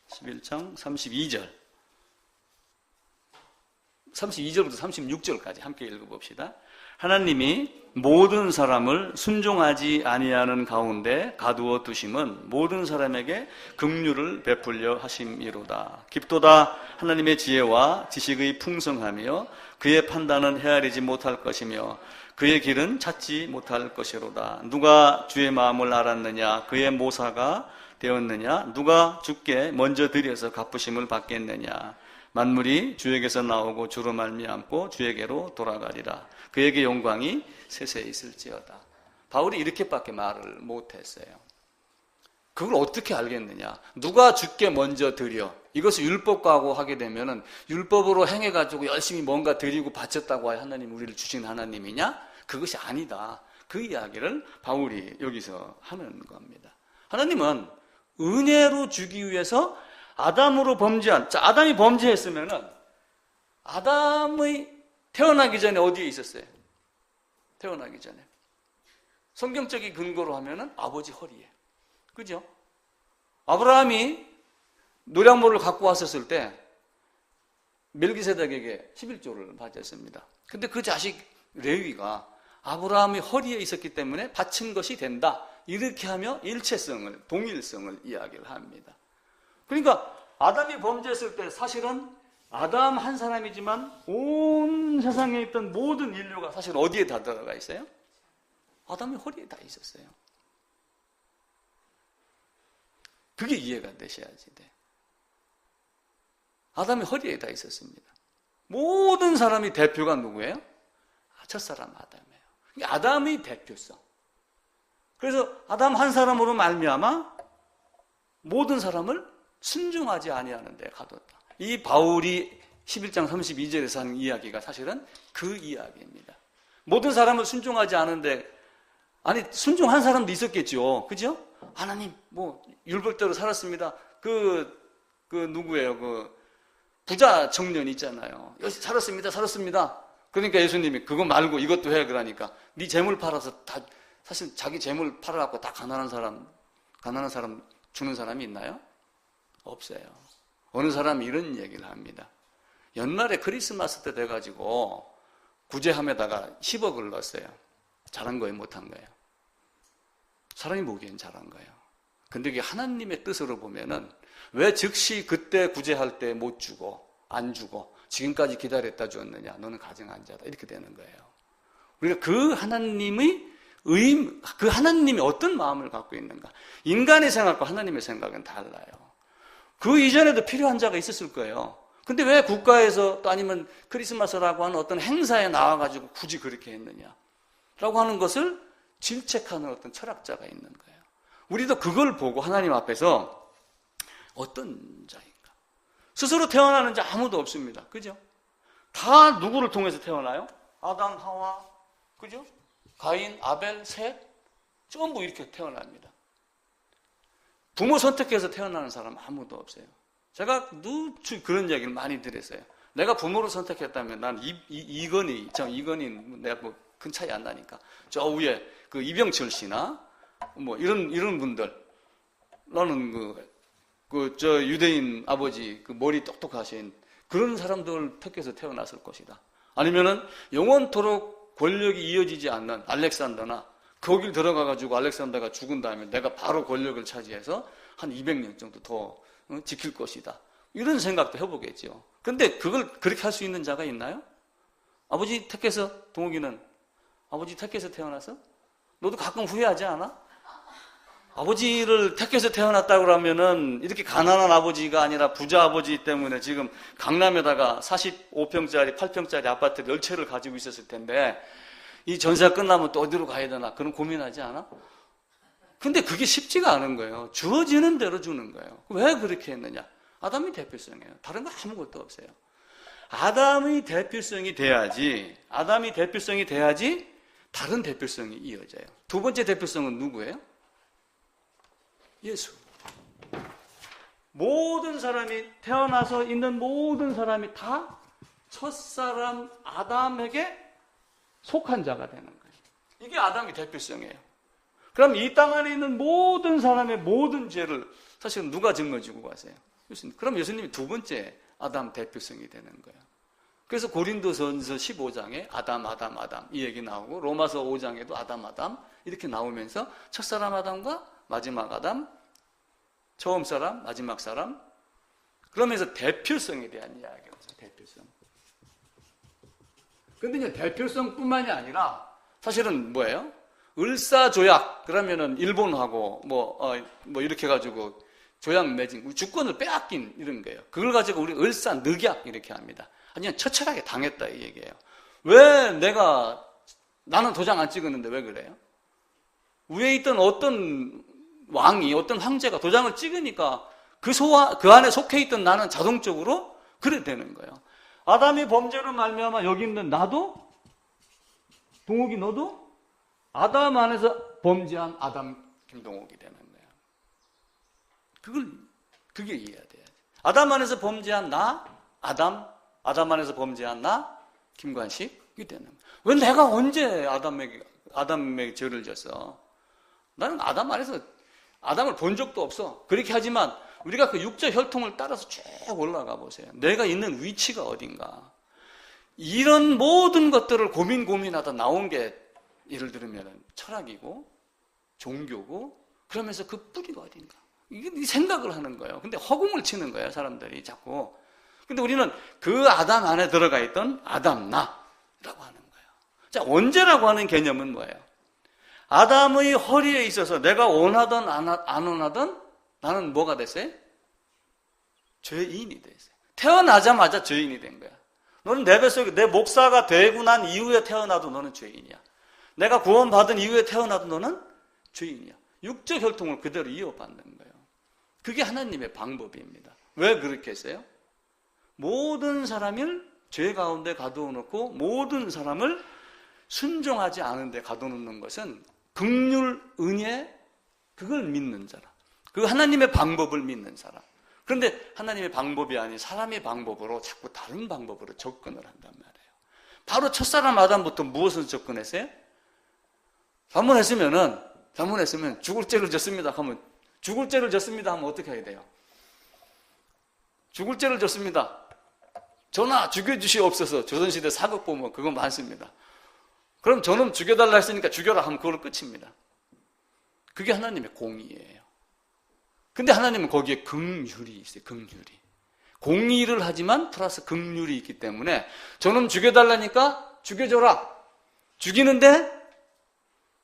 11장 32절. 32절부터 36절까지 함께 읽어봅시다. 하나님이 모든 사람을 순종하지 아니하는 가운데 가두어 두심은 모든 사람에게 긍휼을 베풀려 하심이로다. 깊도다 하나님의 지혜와 지식의 풍성하며 그의 판단은 헤아리지 못할 것이며 그의 길은 찾지 못할 것이로다. 누가 주의 마음을 알았느냐? 그의 모사가 되었느냐? 누가 주께 먼저 드려서 갚으심을 받겠느냐? 만물이 주에게서 나오고 주로 말미암고 주에게로 돌아가리라. 그에게 영광이 세세히 있을지어다. 바울이 이렇게밖에 말을 못했어요. 그걸 어떻게 알겠느냐? 누가 주께 먼저 드려? 이것을 율법과하고 하게 되면은 율법으로 행해가지고 열심히 뭔가 드리고 바쳤다고 하나님 우리를 주신 하나님이냐? 그것이 아니다. 그 이야기를 바울이 여기서 하는 겁니다. 하나님은 은혜로 주기 위해서 아담으로 범죄한, 자, 아담이 범죄했으면은 아담의 태어나기 전에 어디에 있었어요? 태어나기 전에. 성경적인 근거로 하면은 아버지 허리에. 그죠? 아브라함이 노량모를 갖고 왔었을 때 멜기세덱에게 11조를 바쳤습니다. 근데 그 자식 레위가 아브라함의 허리에 있었기 때문에 바친 것이 된다. 이렇게 하며 일체성을, 동일성을 이야기를 합니다. 그러니까 아담이 범죄했을 때 사실은 아담 한 사람이지만 온 세상에 있던 모든 인류가 사실 어디에 다 들어가 있어요? 아담의 허리에 다 있었어요. 그게 이해가 되셔야지 돼. 아담의 허리에 다 있었습니다. 모든 사람이 대표가 누구예요? 첫사람 아담이에요. 아담의 대표성. 그래서 아담 한 사람으로 말미암아 모든 사람을 순종하지 아니하는 데 가뒀다. 이 바울이 11장 32절에서 하는 이야기가 사실은 그 이야기입니다. 모든 사람을 순종하지 않은데, 아니 순종한 사람도 있었겠죠. 그죠? 하나님 뭐 율법대로 살았습니다. 누구예요? 그 부자 청년 있잖아요. 살았습니다. 그러니까 예수님이 그거 말고 이것도 해 그러니까 네 재물 팔아서 다, 사실 자기 재물 팔아갖고 다 가난한 사람 주는 사람이 있나요? 없어요. 어느 사람이 이런 얘기를 합니다. 연말에 크리스마스 때 돼가지고 구제함에다가 10억을 넣었어요. 잘한 거예요, 못한 거예요? 사람이 보기엔 잘한 거예요. 근데 이게 하나님의 뜻으로 보면은 왜 즉시 그때 구제할 때 못 주고 안 주고 지금까지 기다렸다 줬느냐? 너는 가증한 자다. 이렇게 되는 거예요. 우리가 그 하나님이 어떤 마음을 갖고 있는가? 인간의 생각과 하나님의 생각은 달라요. 그 이전에도 필요한 자가 있었을 거예요. 근데 왜 국가에서 또 아니면 크리스마스라고 하는 어떤 행사에 나와가지고 굳이 그렇게 했느냐? 라고 하는 것을 질책하는 어떤 철학자가 있는 거예요. 우리도 그걸 보고 하나님 앞에서 어떤 자인가? 스스로 태어나는 자 아무도 없습니다. 그죠? 다 누구를 통해서 태어나요? 아담, 하와, 그죠? 가인, 아벨, 셋, 전부 이렇게 태어납니다. 부모 선택해서 태어나는 사람 아무도 없어요. 제가 누추 그런 얘기를 많이 들었어요. 내가 부모를 선택했다면 난 이건희 내가 뭐 큰 차이 안 나니까 저 위에 그 이병철 씨나 뭐 이런 분들, 나는 저 유대인 아버지 그 머리 똑똑하신 그런 사람들 택해서 태어났을 것이다. 아니면은 영원토록 권력이 이어지지 않는 알렉산더나 거길 들어가가지고 알렉산더가 죽은 다음에 내가 바로 권력을 차지해서 한 200년 정도 더 지킬 것이다. 이런 생각도 해보겠죠. 근데 그걸 그렇게 할 수 있는 자가 있나요? 아버지 택해서, 동욱이는 아버지 택해서 태어나서? 너도 가끔 후회하지 않아? 아버지를 택해서 태어났다고 그러면은 이렇게 가난한 아버지가 아니라 부자 아버지 때문에 지금 강남에다가 45평짜리, 8평짜리 아파트 10채를 가지고 있었을 텐데 이 전세가 끝나면 또 어디로 가야 되나 그런 고민하지 않아? 근데 그게 쉽지가 않은 거예요. 주어지는 대로 주는 거예요. 왜 그렇게 했느냐? 아담의 대표성이에요. 다른 거 아무것도 없어요. 아담의 대표성이 돼야지 다른 대표성이 이어져요. 두 번째 대표성은 누구예요? 예수. 모든 사람이 태어나서 있는 모든 사람이 다 첫사람 아담에게 속한 자가 되는 거예요. 이게 아담의 대표성이에요. 그럼 이 땅 안에 있는 모든 사람의 모든 죄를 사실은 누가 짊어지고 가세요? 예수님. 그럼 예수님이 두 번째 아담 대표성이 되는 거예요. 그래서 고린도전서 15장에 아담 이 얘기 나오고 로마서 5장에도 아담 이렇게 나오면서 첫사람 아담과 마지막 아담, 처음 사람, 마지막 사람, 그러면서 대표성에 대한 이야기가 있어요. 대표성. 근데 이제 대표성뿐만이 아니라 사실은 뭐예요? 을사조약, 그러면은 일본하고 뭐 이렇게 해가지고 조약 맺은 주권을 빼앗긴 이런 거예요. 그걸 가지고 우리 을사늑약 이렇게 합니다. 아니면 처철하게 당했다 이 얘기예요. 왜 나는 도장 안 찍었는데 왜 그래요? 위에 있던 어떤 왕이, 어떤 황제가 도장을 찍으니까 그 안에 속해 있던 나는 자동적으로 그래 되는 거예요. 아담이 범죄로 말미암아 여기 있는 나도, 동욱이 너도 아담 안에서 범죄한 아담 김동욱이 되는 거예요. 그게 이해가 돼요. 아담 안에서 범죄한 나, 아담 안에서 범죄한 나, 김관식이 되는 거예요. 왜 내가 언제 아담에게 죄를 졌어? 나는 아담 안에서 아담을 본 적도 없어. 그렇게 하지만 우리가 그 육적 혈통을 따라서 쭉 올라가 보세요. 내가 있는 위치가 어딘가. 이런 모든 것들을 고민하다 나온 게 예를 들면 철학이고 종교고 그러면서 그 뿌리가 어딘가. 이게 생각을 하는 거예요. 근데 허공을 치는 거예요, 사람들이 자꾸. 근데 우리는 그 아담 안에 들어가 있던 아담 나라고 하는 거예요. 자, 원죄라고 하는 개념은 뭐예요? 아담의 허리에 있어서 내가 원하든 안 원하든 나는 뭐가 됐어요? 죄인이 됐어요. 태어나자마자 죄인이 된 거야. 너는 내 뱃속에 내 목사가 되고 난 이후에 태어나도 너는 죄인이야. 내가 구원받은 이후에 태어나도 너는 죄인이야. 육적 혈통을 그대로 이어받는 거예요. 그게 하나님의 방법입니다. 왜 그렇게 했어요? 모든 사람을 죄 가운데 가두어 놓고 모든 사람을 순종하지 않은 데 가두어 놓는 것은 긍휼, 은혜, 그걸 믿는 사람. 그 하나님의 방법을 믿는 사람. 그런데 하나님의 방법이 아닌 사람의 방법으로 자꾸 다른 방법으로 접근을 한단 말이에요. 바로 첫사람 아담부터 무엇을 접근했어요? 잘못했으면 죽을 죄를 졌습니다 하면, 죽을 죄를 졌습니다 하면 어떻게 해야 돼요? 죽을 죄를 졌습니다. 저나 죽여주시옵소서. 조선시대 사극 보면 그거 많습니다. 그럼 저놈 죽여달라 했으니까 죽여라 하면 그걸로 끝입니다. 그게 하나님의 공의예요. 근데 하나님은 거기에 긍휼이 있어요. 긍휼이. 공의를 하지만 플러스 긍휼이 있기 때문에 저놈 죽여달라니까 죽여줘라. 죽이는데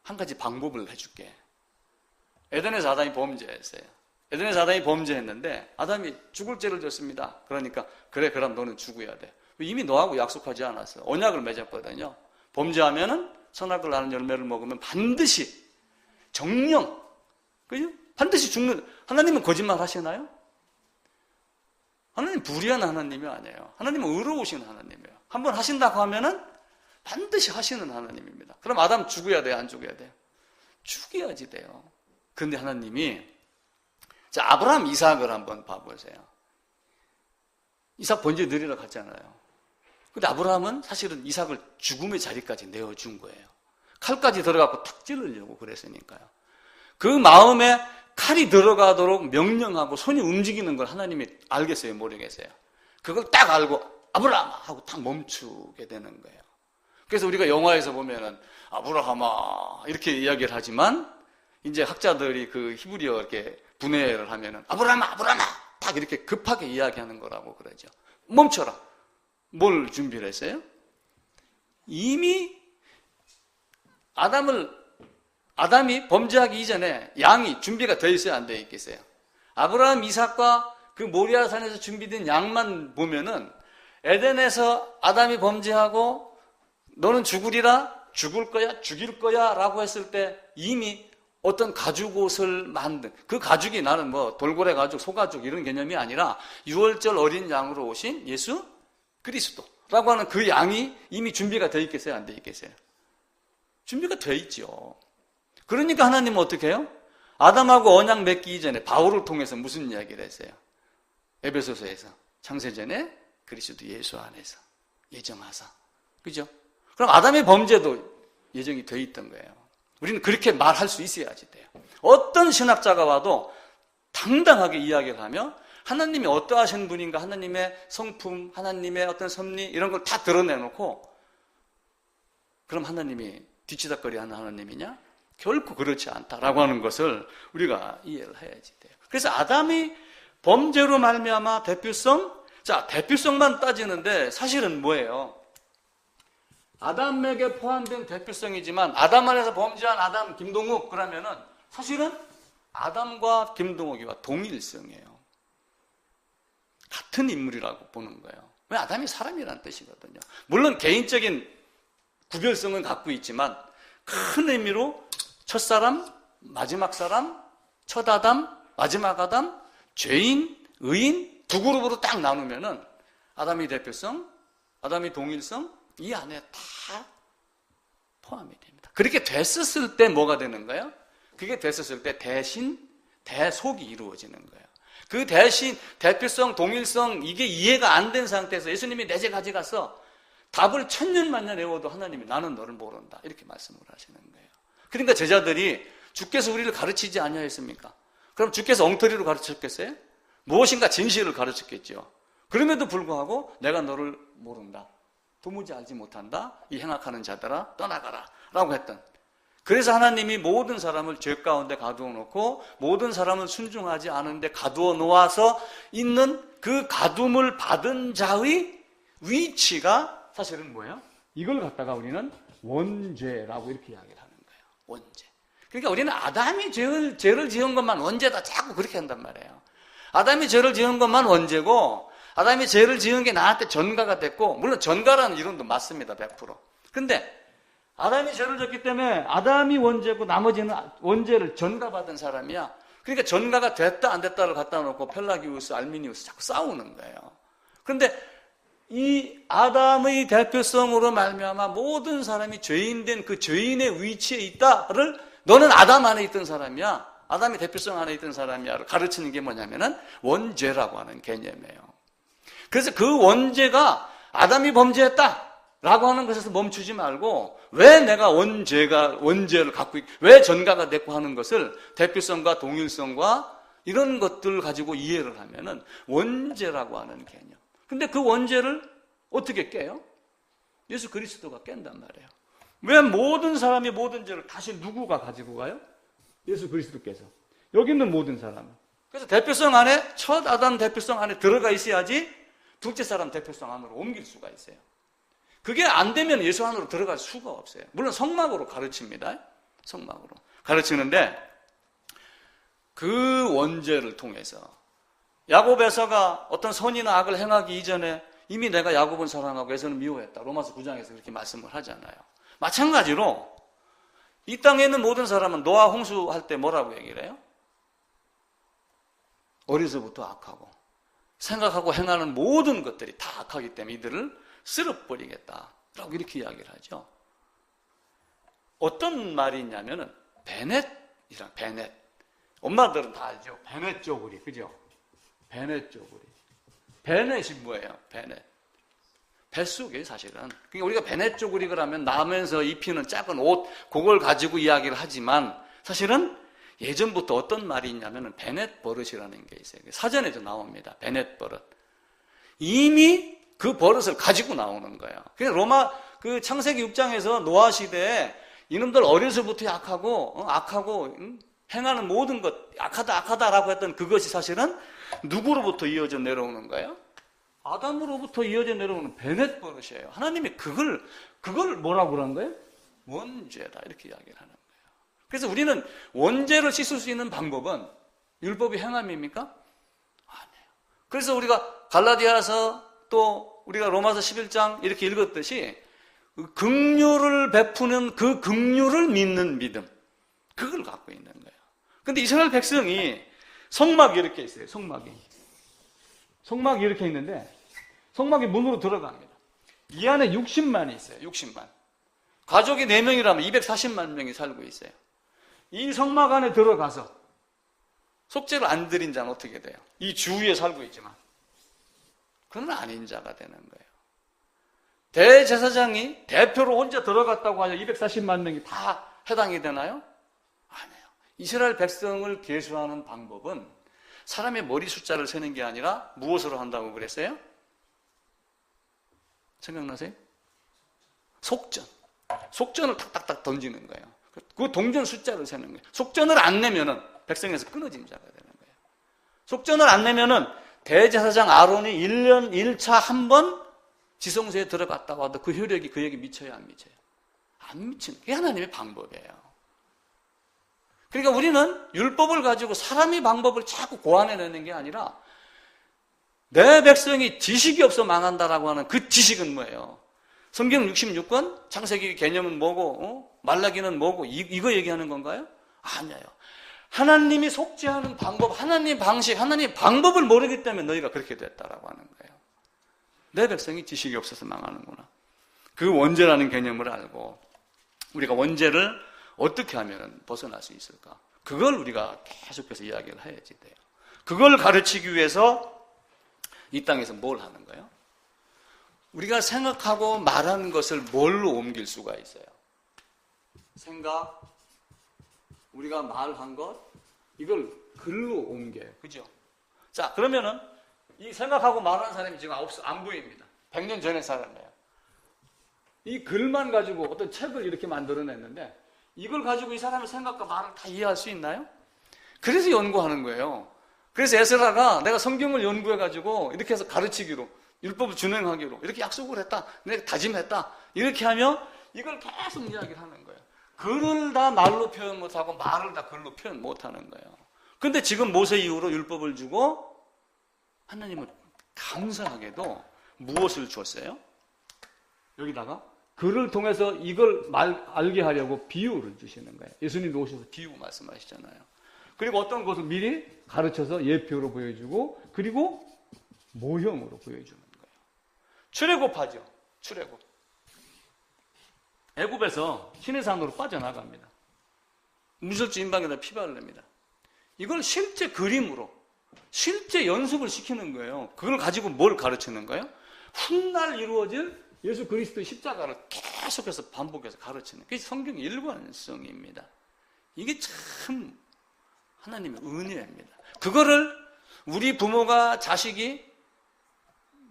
한 가지 방법을 해줄게. 에덴에서 아담이 범죄했어요. 에덴에서 아담이 범죄했는데 아담이 죽을 죄를 졌습니다. 그러니까 그래 그럼 너는 죽어야 돼. 이미 너하고 약속하지 않았어. 언약을 맺었거든요. 범죄하면은 선악을 아는 열매를 먹으면 반드시 정령, 그죠? 반드시 죽는. 하나님은 거짓말 하시나요? 하나님 불의한 하나님이 아니에요. 하나님은 의로우신 하나님이에요. 한번 하신다고 하면은 반드시 하시는 하나님입니다. 그럼 아담 죽어야 돼요? 안 죽어야 돼요? 죽여야지 돼요. 그런데 하나님이, 자, 아브라함, 이삭을 한번 봐보세요. 이삭 번제 드리러 갔잖아요. 근데 아브라함은 사실은 이삭을 죽음의 자리까지 내어준 거예요. 칼까지 들어가고 탁 찌르려고 그랬으니까요. 그 마음에 칼이 들어가도록 명령하고 손이 움직이는 걸 하나님이 알겠어요? 모르겠어요? 그걸 딱 알고 아브라함 하고 딱 멈추게 되는 거예요. 그래서 우리가 영화에서 보면은 아브라함아 이렇게 이야기를 하지만 이제 학자들이 그 히브리어 이렇게 분해를 하면은 아브라함아 딱 이렇게 급하게 이야기하는 거라고 그러죠. 멈춰라. 뭘 준비를 했어요? 이미 아담이 범죄하기 이전에 양이 준비가 되어 있어야 안 되어 있겠어요? 아브라함, 이삭과 그 모리아산에서 준비된 양만 보면은 에덴에서 아담이 범죄하고 너는 죽으리라, 죽을 거야, 죽일 거야 라고 했을 때 이미 어떤 가죽옷을 만든, 그 가죽이 나는 뭐 돌고래 가죽, 소가죽 이런 개념이 아니라 6월절 어린 양으로 오신 예수 그리스도라고 하는 그 양이 이미 준비가 되어 있겠어요? 안 되어 있겠어요? 준비가 되어 있죠. 그러니까 하나님은 어떻게 해요? 아담하고 언약 맺기 이전에 바울을 통해서 무슨 이야기를 했어요? 에베소서에서 창세전에 그리스도 예수 안에서 예정하사. 그죠? 그럼 아담의 범죄도 예정이 되어 있던 거예요. 우리는 그렇게 말할 수 있어야지 돼요. 어떤 신학자가 와도 당당하게 이야기를 하며 하나님이 어떠하신 분인가, 하나님의 성품, 하나님의 어떤 섭리 이런 걸 다 드러내놓고 그럼 하나님이 뒤치다거리하는 하나님이냐? 결코 그렇지 않다라고 하는 것을 우리가 이해를 해야지 돼요. 그래서 아담이 범죄로 말미암아 대표성만 따지는데 사실은 뭐예요? 아담에게 포함된 대표성이지만 아담 안에서 범죄한 아담, 김동욱 그러면은 사실은 아담과 김동욱이와 동일성이에요. 같은 인물이라고 보는 거예요. 왜? 아담이 사람이라는 뜻이거든요. 물론 개인적인 구별성은 갖고 있지만 큰 의미로 첫사람, 마지막 사람, 첫 아담, 마지막 아담, 죄인, 의인 두 그룹으로 딱 나누면은 아담이 대표성, 아담이 동일성 이 안에 다 포함이 됩니다. 그렇게 됐었을 때 뭐가 되는 거예요? 그게 됐었을 때 대신, 대속이 이루어지는 거예요. 그 대신, 대표성, 동일성 이게 이해가 안 된 상태에서 예수님이 내 죄 가져가서 답을 천년만년 외워도 하나님이 나는 너를 모른다 이렇게 말씀을 하시는 거예요. 그러니까 제자들이 주께서 우리를 가르치지 아니하였습니까? 그럼 주께서 엉터리로 가르쳤겠어요? 무엇인가 진실을 가르쳤겠죠. 그럼에도 불구하고 내가 너를 모른다. 도무지 알지 못한다. 이 행악하는 자들아 떠나가라 라고 했던. 그래서 하나님이 모든 사람을 죄 가운데 가두어 놓고 모든 사람을 순종하지 않은데 가두어 놓아서 있는 그 가둠을 받은 자의 위치가 사실은 뭐예요? 이걸 갖다가 우리는 원죄라고 이렇게 이야기를 하는 거예요. 원죄. 그러니까 우리는 아담이 죄를 지은 것만 원죄다 자꾸 그렇게 한단 말이에요. 아담이 죄를 지은 것만 원죄고 아담이 죄를 지은 게 나한테 전가가 됐고, 물론 전가라는 이론도 맞습니다. 100%. 근데 아담이 죄를 졌기 때문에 아담이 원죄고 나머지는 원죄를 전가받은 사람이야. 그러니까 전가가 됐다 안 됐다를 갖다 놓고 펠라기우스, 알미니우스 자꾸 싸우는 거예요. 그런데 이 아담의 대표성으로 말미암아 모든 사람이 죄인된 그 죄인의 위치에 있다를, 너는 아담 안에 있던 사람이야, 아담의 대표성 안에 있던 사람이야를 가르치는 게 뭐냐면은 원죄라고 하는 개념이에요. 그래서 그 원죄가 아담이 범죄했다라고 하는 것에서 멈추지 말고, 왜 내가 원죄를 갖고 왜 전가가 됐고 하는 것을 대표성과 동일성과 이런 것들을 가지고 이해를 하면은 원죄라고 하는 개념. 근데 그 원죄를 어떻게 깨요? 예수 그리스도가 깬단 말이에요. 왜 모든 사람이 모든 죄를 다시 누구가 가지고 가요? 예수 그리스도께서. 여기 있는 모든 사람은. 그래서 대표성 안에, 첫 아담 대표성 안에 들어가 있어야지 둘째 사람 대표성 안으로 옮길 수가 있어요. 그게 안 되면 예수 안으로 들어갈 수가 없어요. 물론 성막으로 가르칩니다. 성막으로 가르치는데, 그 원죄를 통해서 야곱에서가 어떤 선이나 악을 행하기 이전에 이미 내가 야곱은 사랑하고 에서는 미워했다. 로마서 9장에서 그렇게 말씀을 하잖아요. 마찬가지로 이 땅에 있는 모든 사람은 노아 홍수할 때 뭐라고 얘기를 해요? 어려서부터 악하고 생각하고 행하는 모든 것들이 다 악하기 때문에 이들을 쓸어버리겠다라고 이렇게 이야기를 하죠. 어떤 말이 있냐면은 베넷이랑 베넷. 엄마들은 다 알죠. 베넷 쪼그리, 그죠? 베넷 쪼그리. 베넷이 뭐예요? 베넷. 뱃속이에요, 사실은. 그러니까 우리가 베넷 쪼그리 그러면 나면서 입히는 작은 옷, 그걸 가지고 이야기를 하지만 사실은 예전부터 어떤 말이 있냐면은 베넷 버릇이라는 게 있어요. 사전에도 나옵니다. 베넷 버릇. 이미 그 버릇을 가지고 나오는 거예요. 그래서 로마 그 창세기 6장에서 노아 시대에 이놈들 어려서부터 악하고 행하는 모든 것 악하다라고 했던 그것이 사실은 누구로부터 이어져 내려오는 거예요? 아담으로부터 이어져 내려오는 베넷 버릇이에요. 하나님이 그걸 뭐라고 그런 거예요? 원죄다 이렇게 이야기를 하는 거예요. 그래서 우리는 원죄를 씻을 수 있는 방법은 율법이 행함입니까? 아니에요. 그래서 우리가 갈라디아서 또 우리가 로마서 11장 이렇게 읽었듯이 긍휼을 베푸는 그 긍휼을 믿는 믿음, 그걸 갖고 있는 거예요. 근데 이스라엘 백성이 성막이 이렇게 있어요. 성막이 이렇게 있는데 성막이 문으로 들어갑니다. 이 안에 60만이 있어요. 60만. 가족이 4명이라면 240만 명이 살고 있어요. 이 성막 안에 들어가서 속죄를 안 드린 자는 어떻게 돼요? 이 주위에 살고 있지만 그는 아닌 자가 되는 거예요. 대제사장이 대표로 혼자 들어갔다고 하여 240만 명이 다 해당이 되나요? 아니에요. 이스라엘 백성을 계수하는 방법은 사람의 머리 숫자를 세는 게 아니라 무엇으로 한다고 그랬어요? 생각나세요? 속전을 탁탁탁 던지는 거예요. 그 동전 숫자를 세는 거예요. 속전을 안 내면은 백성에서 끊어진 자가 되는 거예요. 속전을 안 내면은 대제사장 아론이 1년 1차 한 번 지성소에 들어갔다고 하도 그 효력이 그에게 미쳐요, 안 미쳐요? 안 미치는, 그게 하나님의 방법이에요. 그러니까 우리는 율법을 가지고 사람의 방법을 자꾸 고안해내는 게 아니라 내 백성이 지식이 없어 망한다라고 하는 그 지식은 뭐예요? 성경 66권, 창세기 개념은 뭐고, 말라기는 뭐고, 이거 얘기하는 건가요? 아니에요. 하나님이 속죄하는 방법, 하나님 방식, 하나님 방법을 모르기 때문에 너희가 그렇게 됐다라고 하는 거예요. 내 백성이 지식이 없어서 망하는구나. 그 원죄라는 개념을 알고 우리가 원죄를 어떻게 하면 벗어날 수 있을까? 그걸 우리가 계속해서 이야기를 해야지 돼요. 그걸 가르치기 위해서 이 땅에서 뭘 하는 거예요? 우리가 생각하고 말하는 것을 뭘로 옮길 수가 있어요? 생각, 우리가 말한 것, 이걸 글로 옮겨요. 그죠? 자, 그러면은 이 생각하고 말하는 사람이 지금 안 보입니다. 100년 전의 사람이에요. 이 글만 가지고 어떤 책을 이렇게 만들어냈는데 이걸 가지고 이 사람의 생각과 말을 다 이해할 수 있나요? 그래서 연구하는 거예요. 그래서 에스라가 내가 성경을 연구해가지고 이렇게 해서 가르치기로, 율법을 준행하기로 이렇게 약속을 했다, 내가 다짐했다, 이렇게 하면 이걸 계속 이야기를 하는 거예요. 글을 다 말로 표현 못하고 말을 다 글로 표현 못하는 거예요. 근데 지금 모세 이후로 율법을 주고 하나님은 감사하게도 무엇을 주었어요? 여기다가 그를 통해서 이걸 알게 하려고 비유를 주시는 거예요. 예수님도 오셔서 비유 말씀하시잖아요. 그리고 어떤 것을 미리 가르쳐서 예표로 보여주고 그리고 모형으로 보여주는 거예요. 출애굽하죠. 출애굽. 애굽에서 시내산으로 빠져나갑니다. 무설주 임방에다 피발을 냅니다. 이걸 실제 그림으로 실제 연습을 시키는 거예요. 그걸 가지고 뭘 가르치는 거예요? 훗날 이루어질 예수 그리스도의 십자가를 계속해서 반복해서 가르치는 그게 성경 일관성입니다. 이게 참 하나님의 은혜입니다. 그거를 우리 부모가 자식이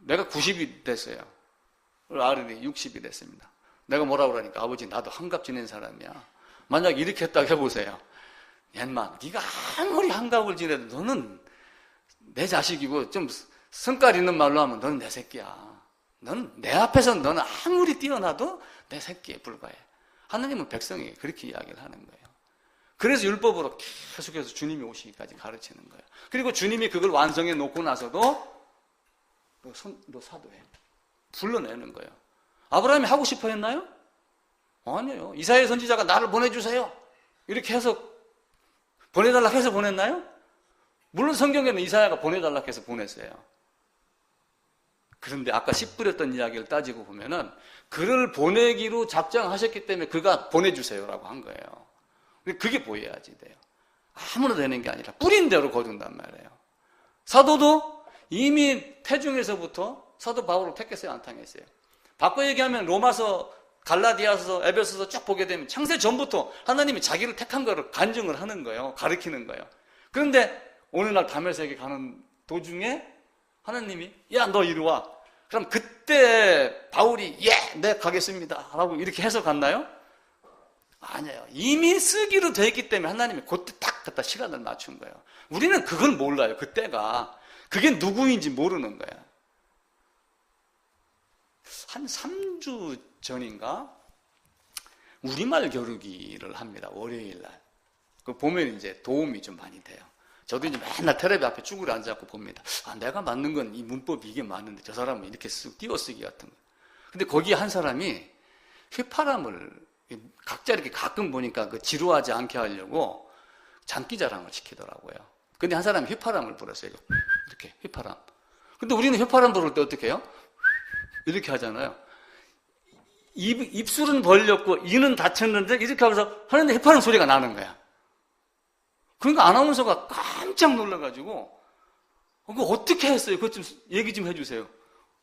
내가 90이 됐어요. 아들이 60이 됐습니다. 내가 뭐라고 그러니까 아버지 나도 한갑 지낸 사람이야. 만약 이렇게 했다고 해보세요. 옌마 네가 아무리 한갑을 지내도 너는 내 자식이고 좀 성깔 있는 말로 하면 너는 내 새끼야. 너는 내 앞에서 너는 아무리 뛰어나도 내 새끼에 불과해. 하나님은 백성에게 그렇게 이야기를 하는 거예요. 그래서 율법으로 계속해서 주님이 오시기까지 가르치는 거예요. 그리고 주님이 그걸 완성해 놓고 나서도 너 사도해. 불러내는 거예요. 아브라함이 하고 싶어 했나요? 아니에요. 이사야 선지자가 나를 보내주세요. 이렇게 해서 보내달라고 해서 보냈나요? 물론 성경에는 이사야가 보내달라고 해서 보냈어요. 그런데 아까 씨 뿌렸던 이야기를 따지고 보면은 그를 보내기로 작정하셨기 때문에 그가 보내주세요라고 한 거예요. 그게 보여야지 돼요. 아무나 되는 게 아니라 뿌린 대로 거둔단 말이에요. 사도도 이미 태중에서부터 사도 바울을 택했어요, 안 택했어요? 바꿔 얘기하면 로마서, 갈라디아서, 에베소서 쭉 보게 되면 창세 전부터 하나님이 자기를 택한 거를 간증을 하는 거예요. 가르치는 거예요. 그런데 어느 날 다메섹에 가는 도중에 하나님이 야, 너 이리 와. 그럼 그때 바울이 예, 네, 가겠습니다 라고 이렇게 해서 갔나요? 아니에요. 이미 쓰기로 돼 있기 때문에 하나님이 그때 딱 갖다 시간을 맞춘 거예요. 우리는 그걸 몰라요. 그때가. 그게 누구인지 모르는 거예요. 한 3주 전인가 우리말 겨루기를 합니다. 월요일 날. 그 보면 이제 도움이 좀 많이 돼요. 저도 이제 맨날 텔레비 앞에 쭈그려 앉아갖고 봅니다. 아, 내가 맞는 건 이 문법이 이게 맞는데 저 사람은 이렇게 띄어쓰기 같은 거. 근데 거기 한 사람이 휘파람을 각자 이렇게 가끔 보니까 그 지루하지 않게 하려고 장기자랑을 시키더라고요. 근데 한 사람이 휘파람을 불었어요. 이렇게 휘파람. 근데 우리는 휘파람 부를 때 어떻게 해요? 이렇게 하잖아요. 입술은 벌렸고 이는 닫혔는데 이렇게 하면서 하는데 휘파람 소리가 나는 거야. 그러니까 아나운서가 깜짝 놀라가지고 그거 어떻게 했어요? 그것 좀 얘기 좀 해주세요.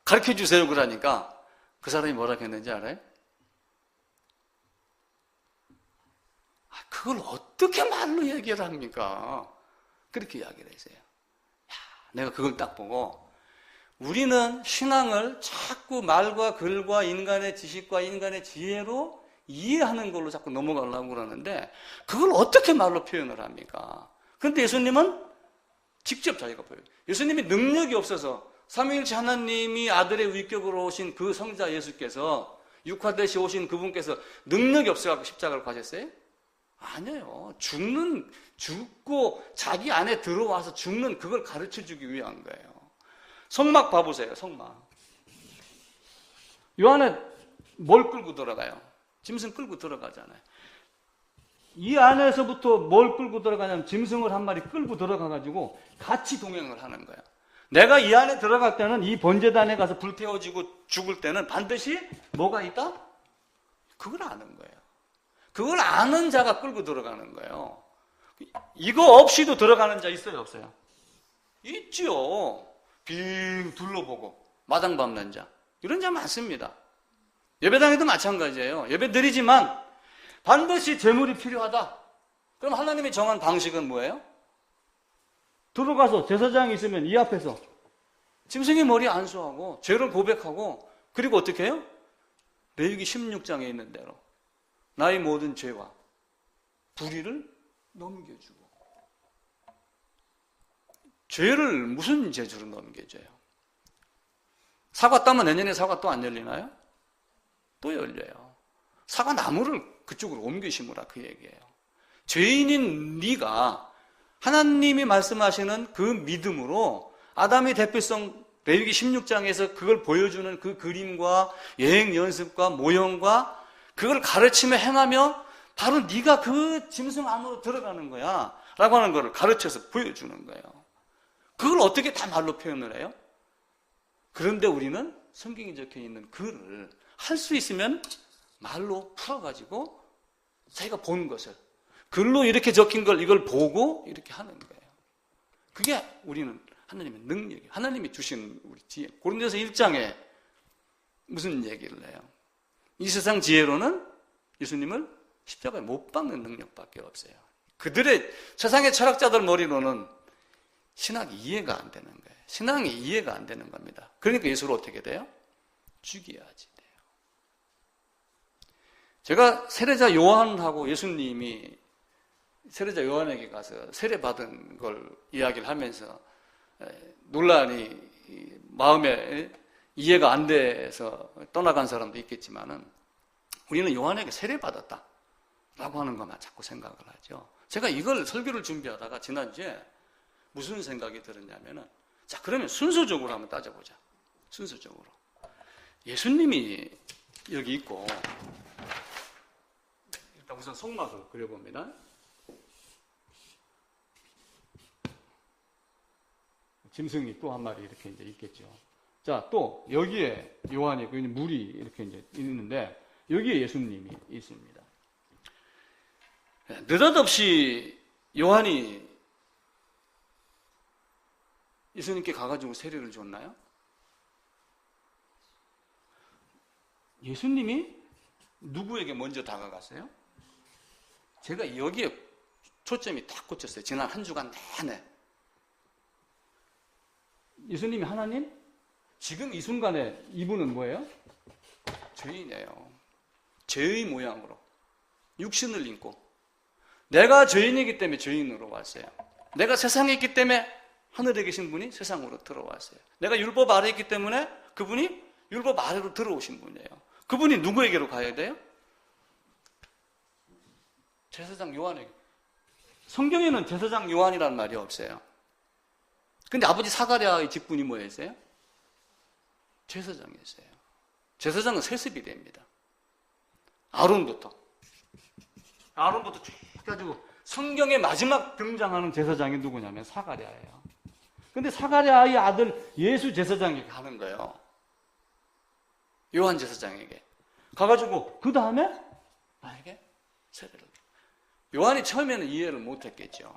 가르쳐주세요. 그러니까 그 사람이 뭐라고 했는지 알아요? 그걸 어떻게 말로 얘기를 합니까? 그렇게 이야기를 했어요. 내가 그걸 딱 보고 우리는 신앙을 자꾸 말과 글과 인간의 지식과 인간의 지혜로 이해하는 걸로 자꾸 넘어가려고 그러는데 그걸 어떻게 말로 표현을 합니까? 그런데 예수님은 직접 자기가 보여요. 예수님이 능력이 없어서 삼위일체 하나님이 아들의 위격으로 오신 그 성자 예수께서 육화되시 오신 그분께서 능력이 없어서 십자가를 가셨어요? 아니에요. 죽고 자기 안에 들어와서 죽는 그걸 가르쳐주기 위한 거예요. 성막 봐보세요. 성막. 요 안에 뭘 끌고 들어가요? 짐승 끌고 들어가잖아요. 이 안에서부터 뭘 끌고 들어가냐면 짐승을 한 마리 끌고 들어가가지고 같이 동행을 하는 거예요. 내가 이 안에 들어갈 때는 이 번제단에 가서 불태워지고 죽을 때는 반드시 뭐가 있다? 그걸 아는 거예요. 그걸 아는 자가 끌고 들어가는 거예요. 이거 없이도 들어가는 자 있어요, 없어요? 있죠. 빙 둘러보고 마당 밟는 자. 이런 자 많습니다. 예배당에도 마찬가지예요. 예배 드리지만 반드시 제물이 필요하다. 그럼 하나님이 정한 방식은 뭐예요? 들어가서 제사장이 있으면 이 앞에서 짐승의 머리 안수하고 죄를 고백하고 그리고 어떻게 해요? 레위기 16장에 있는 대로 나의 모든 죄와 불의를 넘겨주고. 죄를 무슨 죄주로 넘겨줘요? 사과 따면 내년에 사과 또 안 열리나요? 또 열려요. 사과 나무를 그쪽으로 옮겨 심으라 그 얘기예요. 죄인인 네가 하나님이 말씀하시는 그 믿음으로 아담의 대표성 레위기 16장에서 그걸 보여주는 그 그림과 여행 연습과 모형과 그걸 가르치며 행하며 바로 네가 그 짐승 안으로 들어가는 거야 라고 하는 걸 가르쳐서 보여주는 거예요. 그걸 어떻게 다 말로 표현을 해요? 그런데 우리는 성경에 적혀 있는 글을 할 수 있으면 말로 풀어가지고 자기가 본 것을 글로 이렇게 적힌 걸 이걸 보고 이렇게 하는 거예요. 그게 우리는 하나님의 능력이에요. 하나님이 주신 우리 지혜. 고린도서 1장에 무슨 얘기를 해요? 이 세상 지혜로는 예수님을 십자가에 못 박는 능력밖에 없어요. 그들의 세상의 철학자들 머리로는 신학이 이해가 안 되는 거예요. 신앙이 이해가 안 되는 겁니다. 그러니까 예수를 어떻게 돼요? 죽여야지 돼요. 제가 세례자 요한하고 예수님이 세례자 요한에게 가서 세례받은 걸 이야기를 하면서 논란이 마음에 이해가 안 돼서 떠나간 사람도 있겠지만은 우리는 요한에게 세례받았다 라고 하는 것만 자꾸 생각을 하죠. 제가 이걸 설교를 준비하다가 지난주에 무슨 생각이 들었냐면은 자, 그러면 순서적으로 한번 따져보자. 순서적으로. 예수님이 여기 있고, 일단 우선 속막을 그려봅니다. 짐승이 또 한 마리 이렇게 이제 있겠죠. 자, 또 여기에 요한이 있고, 물이 이렇게 이제 있는데, 여기에 예수님이 있습니다. 느닷없이 요한이 예수님께 가가지고 세례를 줬나요? 예수님이 누구에게 먼저 다가갔어요? 제가 여기에 초점이 딱 꽂혔어요. 지난 한 주간 내내. 예수님이 하나님? 지금 이 순간에 이분은 뭐예요? 죄인이에요. 죄의 모양으로. 육신을 입고. 내가 죄인이기 때문에 죄인으로 왔어요. 내가 세상에 있기 때문에 하늘에 계신 분이 세상으로 들어왔어요. 내가 율법 아래에 있기 때문에 그분이 율법 아래로 들어오신 분이에요. 그분이 누구에게로 가야 돼요? 제사장 요한에게. 성경에는 제사장 요한이라는 말이 없어요. 근데 아버지 사가랴의 직분이 뭐였어요? 제사장이었어요. 제사장은 세습이 됩니다. 아론부터 쭉 해가지고 성경의 마지막 등장하는 제사장이 누구냐면 사가랴예요. 근데 사가랴의 아들 예수 제사장에게 가는 거예요. 요한 제사장에게. 가가지고 그 다음에 나에게 세례를. 요한이 처음에는 이해를 못했겠죠.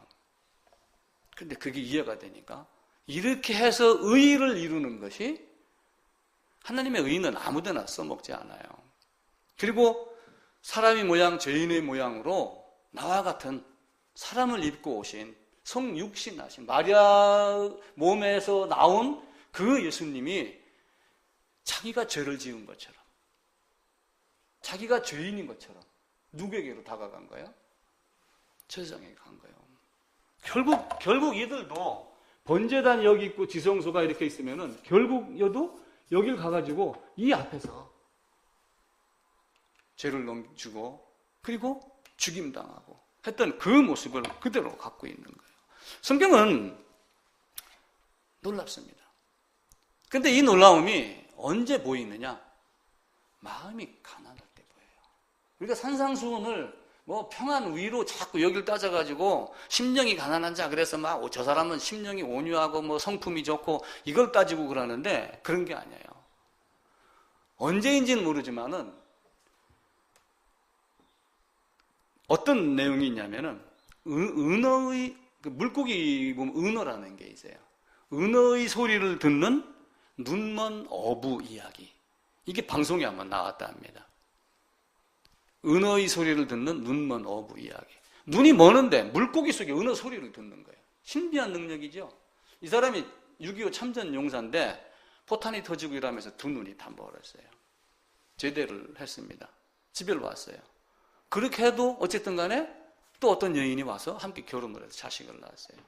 근데 그게 이해가 되니까 이렇게 해서 의를 이루는 것이 하나님의 의는 아무데나 써먹지 않아요. 그리고 사람의 모양, 죄인의 모양으로 나와 같은 사람을 입고 오신 성육신하신 마리아 몸에서 나온 그 예수님이 자기가 죄를 지은 것처럼 자기가 죄인인 것처럼 누구에게로 다가간 거예요? 제사장에게 간 거예요. 결국 이들도 번제단 여기 있고 지성소가 이렇게 있으면은 결국 여길 가가지고 이 앞에서 죄를 넘기고 그리고 죽임당하고 했던 그 모습을 그대로 갖고 있는 거예요. 성경은 놀랍습니다. 근데 이 놀라움이 언제 보이느냐? 마음이 가난할 때 보여요. 우리가 산상수훈을 뭐 평안 위로 자꾸 여길 따져가지고 심령이 가난한 자 그래서 막 저 사람은 심령이 온유하고 뭐 성품이 좋고 이걸 따지고 그러는데 그런 게 아니에요. 언제인지는 모르지만은 어떤 내용이 있냐면은 은어의 물고기 보면 은어라는 게 있어요. 은어의 소리를 듣는 눈먼 어부 이야기. 이게 방송에 한번 나왔다 합니다. 은어의 소리를 듣는 눈먼 어부 이야기. 눈이 머는데 물고기 속에 은어 소리를 듣는 거예요. 신비한 능력이죠. 이 사람이 6.25 참전 용사인데 포탄이 터지고 이러면서 두 눈이 다 멀었어요. 제대를 했습니다. 집에 왔어요. 그렇게 해도 어쨌든 간에 또 어떤 여인이 와서 함께 결혼을 해서 자식을 낳았어요.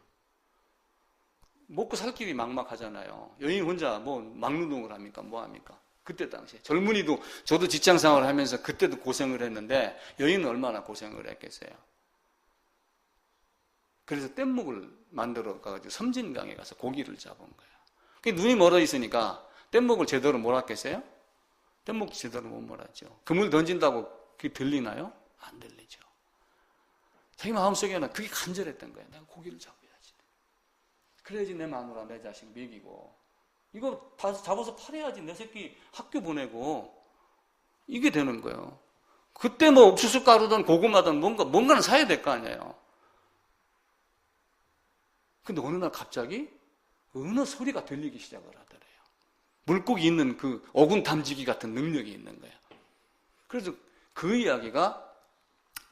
먹고 살 길이 막막하잖아요. 여인 혼자 뭐 막노동을 합니까? 뭐 합니까? 그때 당시에. 젊은이도 저도 직장 생활을 하면서 그때도 고생을 했는데 여인은 얼마나 고생을 했겠어요. 그래서 뗏목을 만들어 가지고 섬진강에 가서 고기를 잡은 거예요. 눈이 멀어 있으니까 뗏목을 제대로 몰았겠어요? 뗏목 제대로 못 몰았죠. 그물 던진다고 그게 들리나요? 안 들리죠. 자기 마음속에는 그게 간절했던 거예요. 내가 고기를 잡아야지. 그래야지 내 마누라, 내 자식 먹이고, 이거 다 잡아서 팔아야지 내 새끼 학교 보내고, 이게 되는 거예요. 그때 뭐 옥수수 가루든 고구마든 뭔가는 사야 될 거 아니에요. 근데 어느 날 갑자기 어느 소리가 들리기 시작을 하더래요. 물고기 있는 그 어군 탐지기 같은 능력이 있는 거예요. 그래서 그 이야기가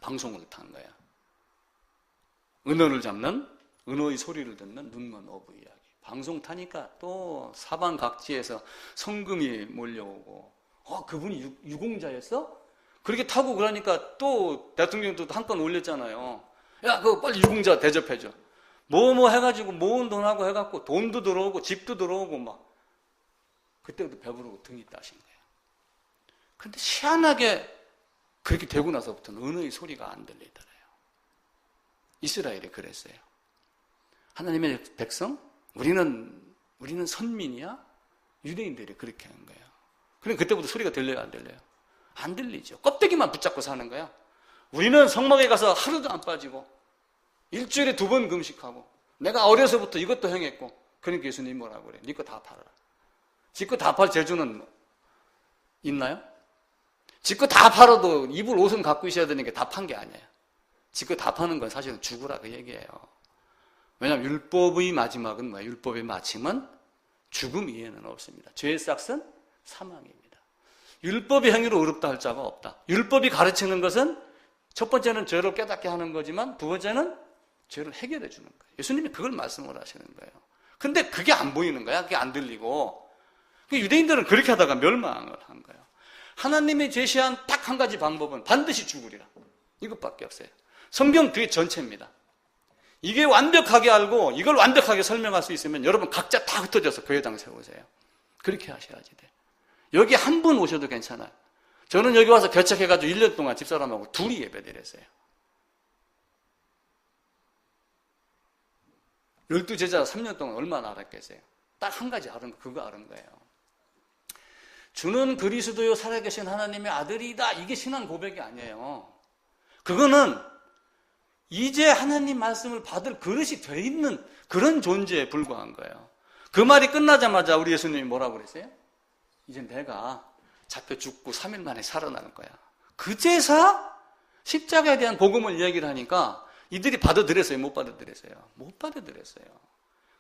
방송을 탄 거예요. 은어를 잡는, 은어의 소리를 듣는 눈먼 어부 이야기. 방송 타니까 또 사방 각지에서 성금이 몰려오고, 그분이 유공자였어? 그렇게 타고 그러니까 또 대통령도 한 건 올렸잖아요. 야, 그거 빨리 유공자 대접해줘. 뭐 해가지고 모은 돈하고 해갖고 돈도 들어오고 집도 들어오고 막. 그때부터 배부르고 등이 따신 거예요. 근데 희한하게 그렇게 되고 나서부터는 은어의 소리가 안 들리더래요. 이스라엘이 그랬어요. 하나님의 백성? 우리는 선민이야? 유대인들이 그렇게 한 거예요. 그럼 그때부터 소리가 들려요, 안 들려요? 안 들리죠. 껍데기만 붙잡고 사는 거야. 우리는 성막에 가서 하루도 안 빠지고 일주일에 2번 금식하고 내가 어려서부터 이것도 행했고. 그러니까 예수님이 뭐라고 그래요? 네 거 다 팔아라. 지 거 다 팔 재주는 있나요? 지 거 다 팔아도 입을 옷은 갖고 있어야 되는 게 다 판 게 아니에요. 지 거 다 파는 건 사실은 죽으라 그 얘기예요. 왜냐하면 율법의 마지막은 뭐예요? 율법의 마침은 죽음 이외에는 없습니다. 죄의 싹은 사망입니다. 율법의 행위로 의롭다 할 자가 없다. 율법이 가르치는 것은 첫 번째는 죄를 깨닫게 하는 거지만 두 번째는 죄를 해결해 주는 거예요. 예수님이 그걸 말씀을 하시는 거예요. 근데 그게 안 보이는 거야. 그게 안 들리고. 유대인들은 그렇게 하다가 멸망을 한 거예요. 하나님이 제시한 딱 한 가지 방법은 반드시 죽으리라. 이것밖에 없어요. 성경 그게 전체입니다. 이게 완벽하게 알고 이걸 완벽하게 설명할 수 있으면 여러분 각자 다 흩어져서 교회당 세우세요. 그렇게 하셔야지 돼. 여기 한 분 오셔도 괜찮아요. 저는 여기 와서 개척해가지고 1년 동안 집사람하고 둘이 예배드렸어요. 12제자 3년 동안 얼마나 알았겠어요? 딱 한 가지 알은 거, 그거 알은 거예요. 주는 그리스도요 살아계신 하나님의 아들이다. 이게 신앙 고백이 아니에요. 그거는 이제 하나님 말씀을 받을 그릇이 돼 있는 그런 존재에 불과한 거예요. 그 말이 끝나자마자 우리 예수님이 뭐라고 그랬어요? 이제 내가 잡혀 죽고 3일 만에 살아나는 거야. 그제서 십자가에 대한 복음을 이야기를 하니까 이들이 받아들였어요? 못 받아들였어요? 못 받아들였어요.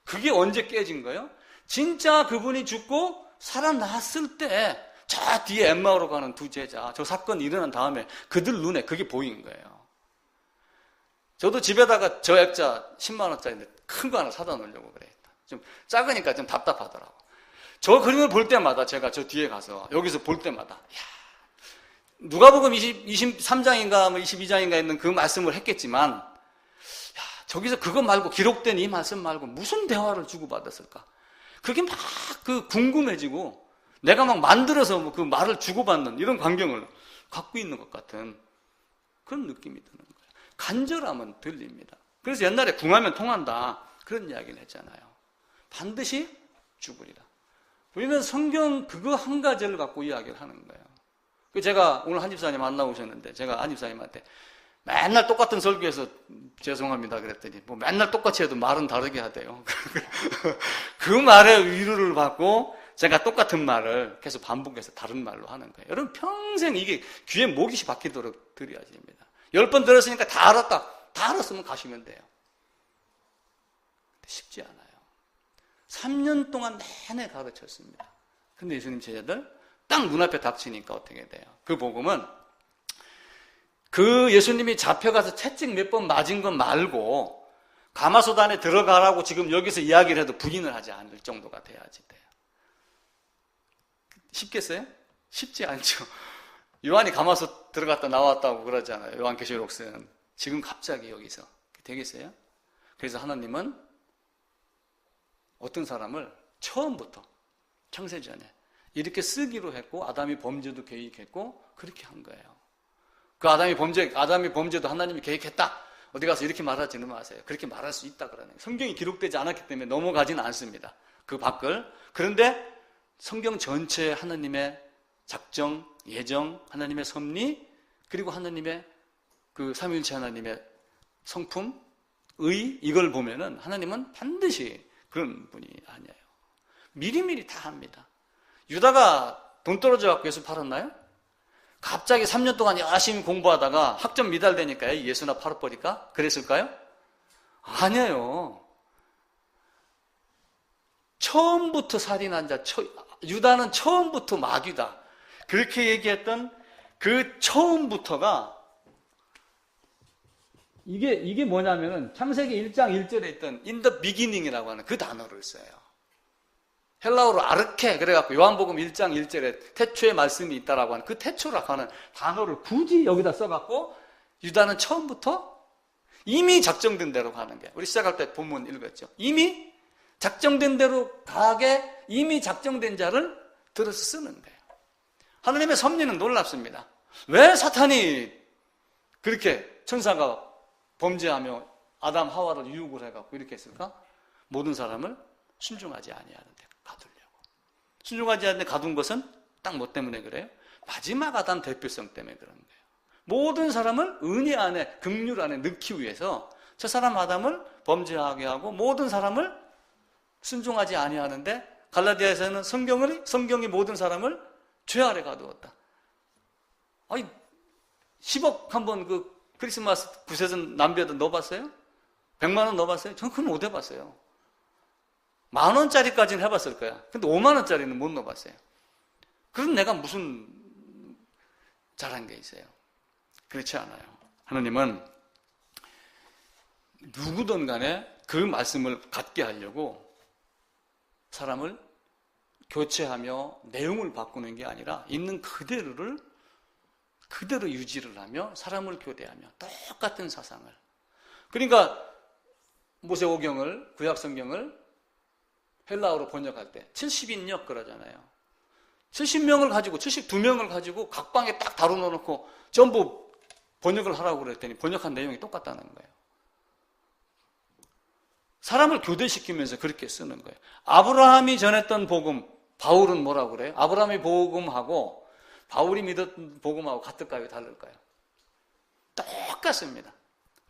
그게 언제 깨진 거예요? 진짜 그분이 죽고 살아났을 때 저 뒤에 엠마오로 가는 두 제자, 저 사건이 일어난 다음에 그들 눈에 그게 보인 거예요. 저도 집에다가 저 액자 10만 원짜리인데 큰 거 하나 사다 놓으려고 그래. 좀 작으니까 좀 답답하더라고. 저 그림을 볼 때마다 제가 저 뒤에 가서 여기서 볼 때마다 누가복음 23장인가 22장인가 있는 그 말씀을 했겠지만 저기서 그거 말고 기록된 이 말씀 말고 무슨 대화를 주고받았을까? 그게 막 그 궁금해지고 내가 막 만들어서 그 말을 주고받는 이런 광경을 갖고 있는 것 같은 그런 느낌이 드는 거예요. 간절함은 들립니다. 그래서 옛날에 궁하면 통한다 그런 이야기를 했잖아요. 반드시 죽으리라. 우리는 성경 그거 한 가지를 갖고 이야기를 하는 거예요. 제가 오늘 한집사님 만나고 오셨는데 제가 한집사님한테 맨날 똑같은 설교에서 죄송합니다 그랬더니 뭐 맨날 똑같이 해도 말은 다르게 하대요. 그 말에 위로를 받고 제가 똑같은 말을 계속 반복해서 다른 말로 하는 거예요. 여러분 평생 이게 귀에 모깃이 박히도록 드려야 됩니다. 10번 들었으니까 다 알았다. 다 알았으면 가시면 돼요. 근데 쉽지 않아요. 3년 동안 내내 가르쳤습니다. 근데 예수님 제자들 딱 눈앞에 닥치니까 어떻게 돼요? 그 복음은 그 예수님이 잡혀가서 채찍 몇 번 맞은 것 말고 가마솥 안에 들어가라고 지금 여기서 이야기를 해도 부인을 하지 않을 정도가 돼야지 돼요. 쉽겠어요? 쉽지 않죠. 요한이 가마솥 들어갔다 나왔다고 그러잖아요. 요한계시록 쓴. 지금 갑자기 여기서 되겠어요? 그래서 하나님은 어떤 사람을 처음부터 창세전에 이렇게 쓰기로 했고 아담이 범죄도 계획했고 그렇게 한 거예요. 그 아담이 범죄도 하나님이 계획했다. 어디 가서 이렇게 말하지는 마세요. 그렇게 말할 수 있다 그러네요. 성경이 기록되지 않았기 때문에 넘어가지는 않습니다. 그 밖을. 그런데 성경 전체에 하나님의 작정, 예정, 하나님의 섭리, 그리고 하나님의 그 삼위일체 하나님의 성품, 의, 이걸 보면은 하나님은 반드시 그런 분이 아니에요. 미리미리 다 합니다. 유다가 돈 떨어져 갖고 예수 팔았나요? 갑자기 3년 동안 열심히 공부하다가 학점 미달되니까 예수나 팔아버릴까? 그랬을까요? 아니에요. 처음부터 살인한 자, 유다는 처음부터 마귀다. 그렇게 얘기했던 그 처음부터가 이게 뭐냐면은 창세기 1장 1절에 있던 in the beginning이라고 하는 그 단어를 써요. 헬라어로 아르케, 그래갖고 요한복음 1장 1절에 태초에 말씀이 있다라고 하는 그 태초라고 하는 단어를 굳이 여기다 써갖고 유다는 처음부터 이미 작정된 대로 가는 게, 우리 시작할 때 본문 읽었죠. 이미 작정된 대로 가게 이미 작정된 자를 들어서 쓰는 거예요. 하나님의 섭리는 놀랍습니다. 왜 사탄이 그렇게 천사가 범죄하며 아담 하와를 유혹을 해갖고 이렇게 했을까? 모든 사람을 순종하지 아니하는데 가두려고. 순종하지 않는데 가둔 것은 딱 뭐 때문에 그래요? 마지막 아담 대표성 때문에 그런 거예요. 모든 사람을 은혜 안에, 긍휼 안에 넣기 위해서 저 사람 아담을 범죄하게 하고 모든 사람을 순종하지 아니하는데, 갈라디아에서는 성경이 모든 사람을 죄 아래 가두었다. 아니 10억 한번 그 크리스마스 구세선 남배도 넣어봤어요? 100만 원 넣어봤어요? 저는 그건 못 해봤어요. 10,000원짜리까지는 해봤을 거야. 근데 50,000원짜리는 못 넣어봤어요. 그럼 내가 무슨 잘한 게 있어요? 그렇지 않아요. 하나님은 누구든 간에 그 말씀을 갖게 하려고 사람을 교체하며 내용을 바꾸는 게 아니라 있는 그대로 유지를 하며 사람을 교대하며 똑같은 사상을. 그러니까 모세오경을, 구약성경을 헬라어로 번역할 때 70인역 그러잖아요. 70명을 가지고 72명을 가지고 각 방에 딱 다뤄놓고 전부 번역을 하라고 그랬더니 번역한 내용이 똑같다는 거예요. 사람을 교대시키면서 그렇게 쓰는 거예요. 아브라함이 전했던 복음, 바울은 뭐라고 그래요? 아브라함의 복음하고 바울이 믿었던 복음하고 같을까요? 다를까요? 똑같습니다.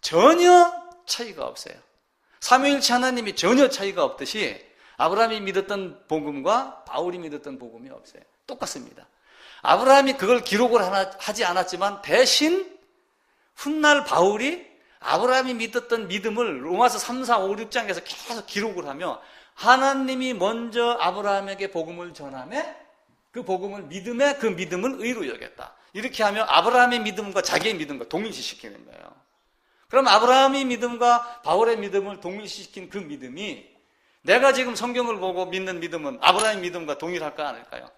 전혀 차이가 없어요. 삼위일체 하나님이 전혀 차이가 없듯이 아브라함이 믿었던 복음과 바울이 믿었던 복음이 없어요. 똑같습니다. 아브라함이 그걸 기록을 하지 않았지만 대신 훗날 바울이 아브라함이 믿었던 믿음을 로마서 3, 4, 5, 6장에서 계속 기록을 하며 하나님이 먼저 아브라함에게 복음을 전하며 그 복음을 믿음에 그 믿음을 의로 여겼다. 이렇게 하며 아브라함의 믿음과 자기의 믿음과 동일시시키는 거예요. 그럼 아브라함의 믿음과 바울의 믿음을 동일시킨 그 믿음이 내가 지금 성경을 보고 믿는 믿음은 아브라함의 믿음과 동일할까 아닐까요?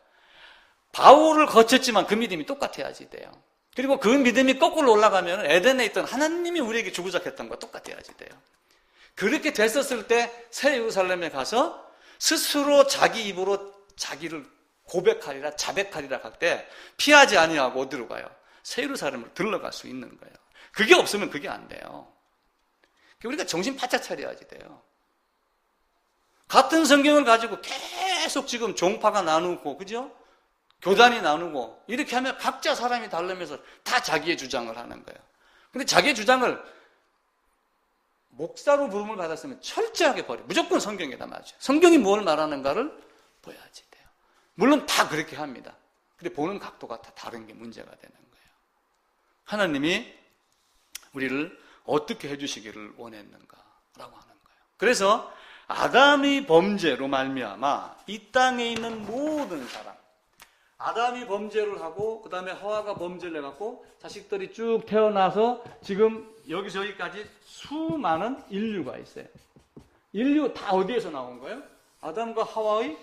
바울을 거쳤지만 그 믿음이 똑같아야지 돼요. 그리고 그 믿음이 거꾸로 올라가면 에덴에 있던 하나님이 우리에게 주고자 했던 것과 똑같아야지 돼요. 그렇게 됐었을 때 새 예루살렘에 가서 스스로 자기 입으로 자기를 고백하리라 자백하리라 할 때 피하지 아니하고 어디로 가요? 새 예루살렘을 들러갈 수 있는 거예요. 그게 없으면 그게 안 돼요. 우리가 정신 바짝 차려야지 돼요. 같은 성경을 가지고 계속 지금 종파가 나누고, 그죠? 교단이 나누고, 이렇게 하면 각자 사람이 다르면서 다 자기의 주장을 하는 거예요. 근데 자기의 주장을 목사로 부름을 받았으면 철저하게 버려. 무조건 성경에다 맞아요. 성경이 뭘 말하는가를 보여야지 돼요. 물론 다 그렇게 합니다. 근데 보는 각도가 다 다른 게 문제가 되는 거예요. 하나님이 우리를 어떻게 해주시기를 원했는가라고 하는 거예요. 그래서 아담의 범죄로 말미암아 이 땅에 있는 모든 사람, 아담이 범죄를 하고 그 다음에 하와가 범죄를 해갖고 자식들이 쭉 태어나서 지금 여기서 여기까지 수많은 인류가 있어요. 인류 다 어디에서 나온 거예요? 아담과 하와의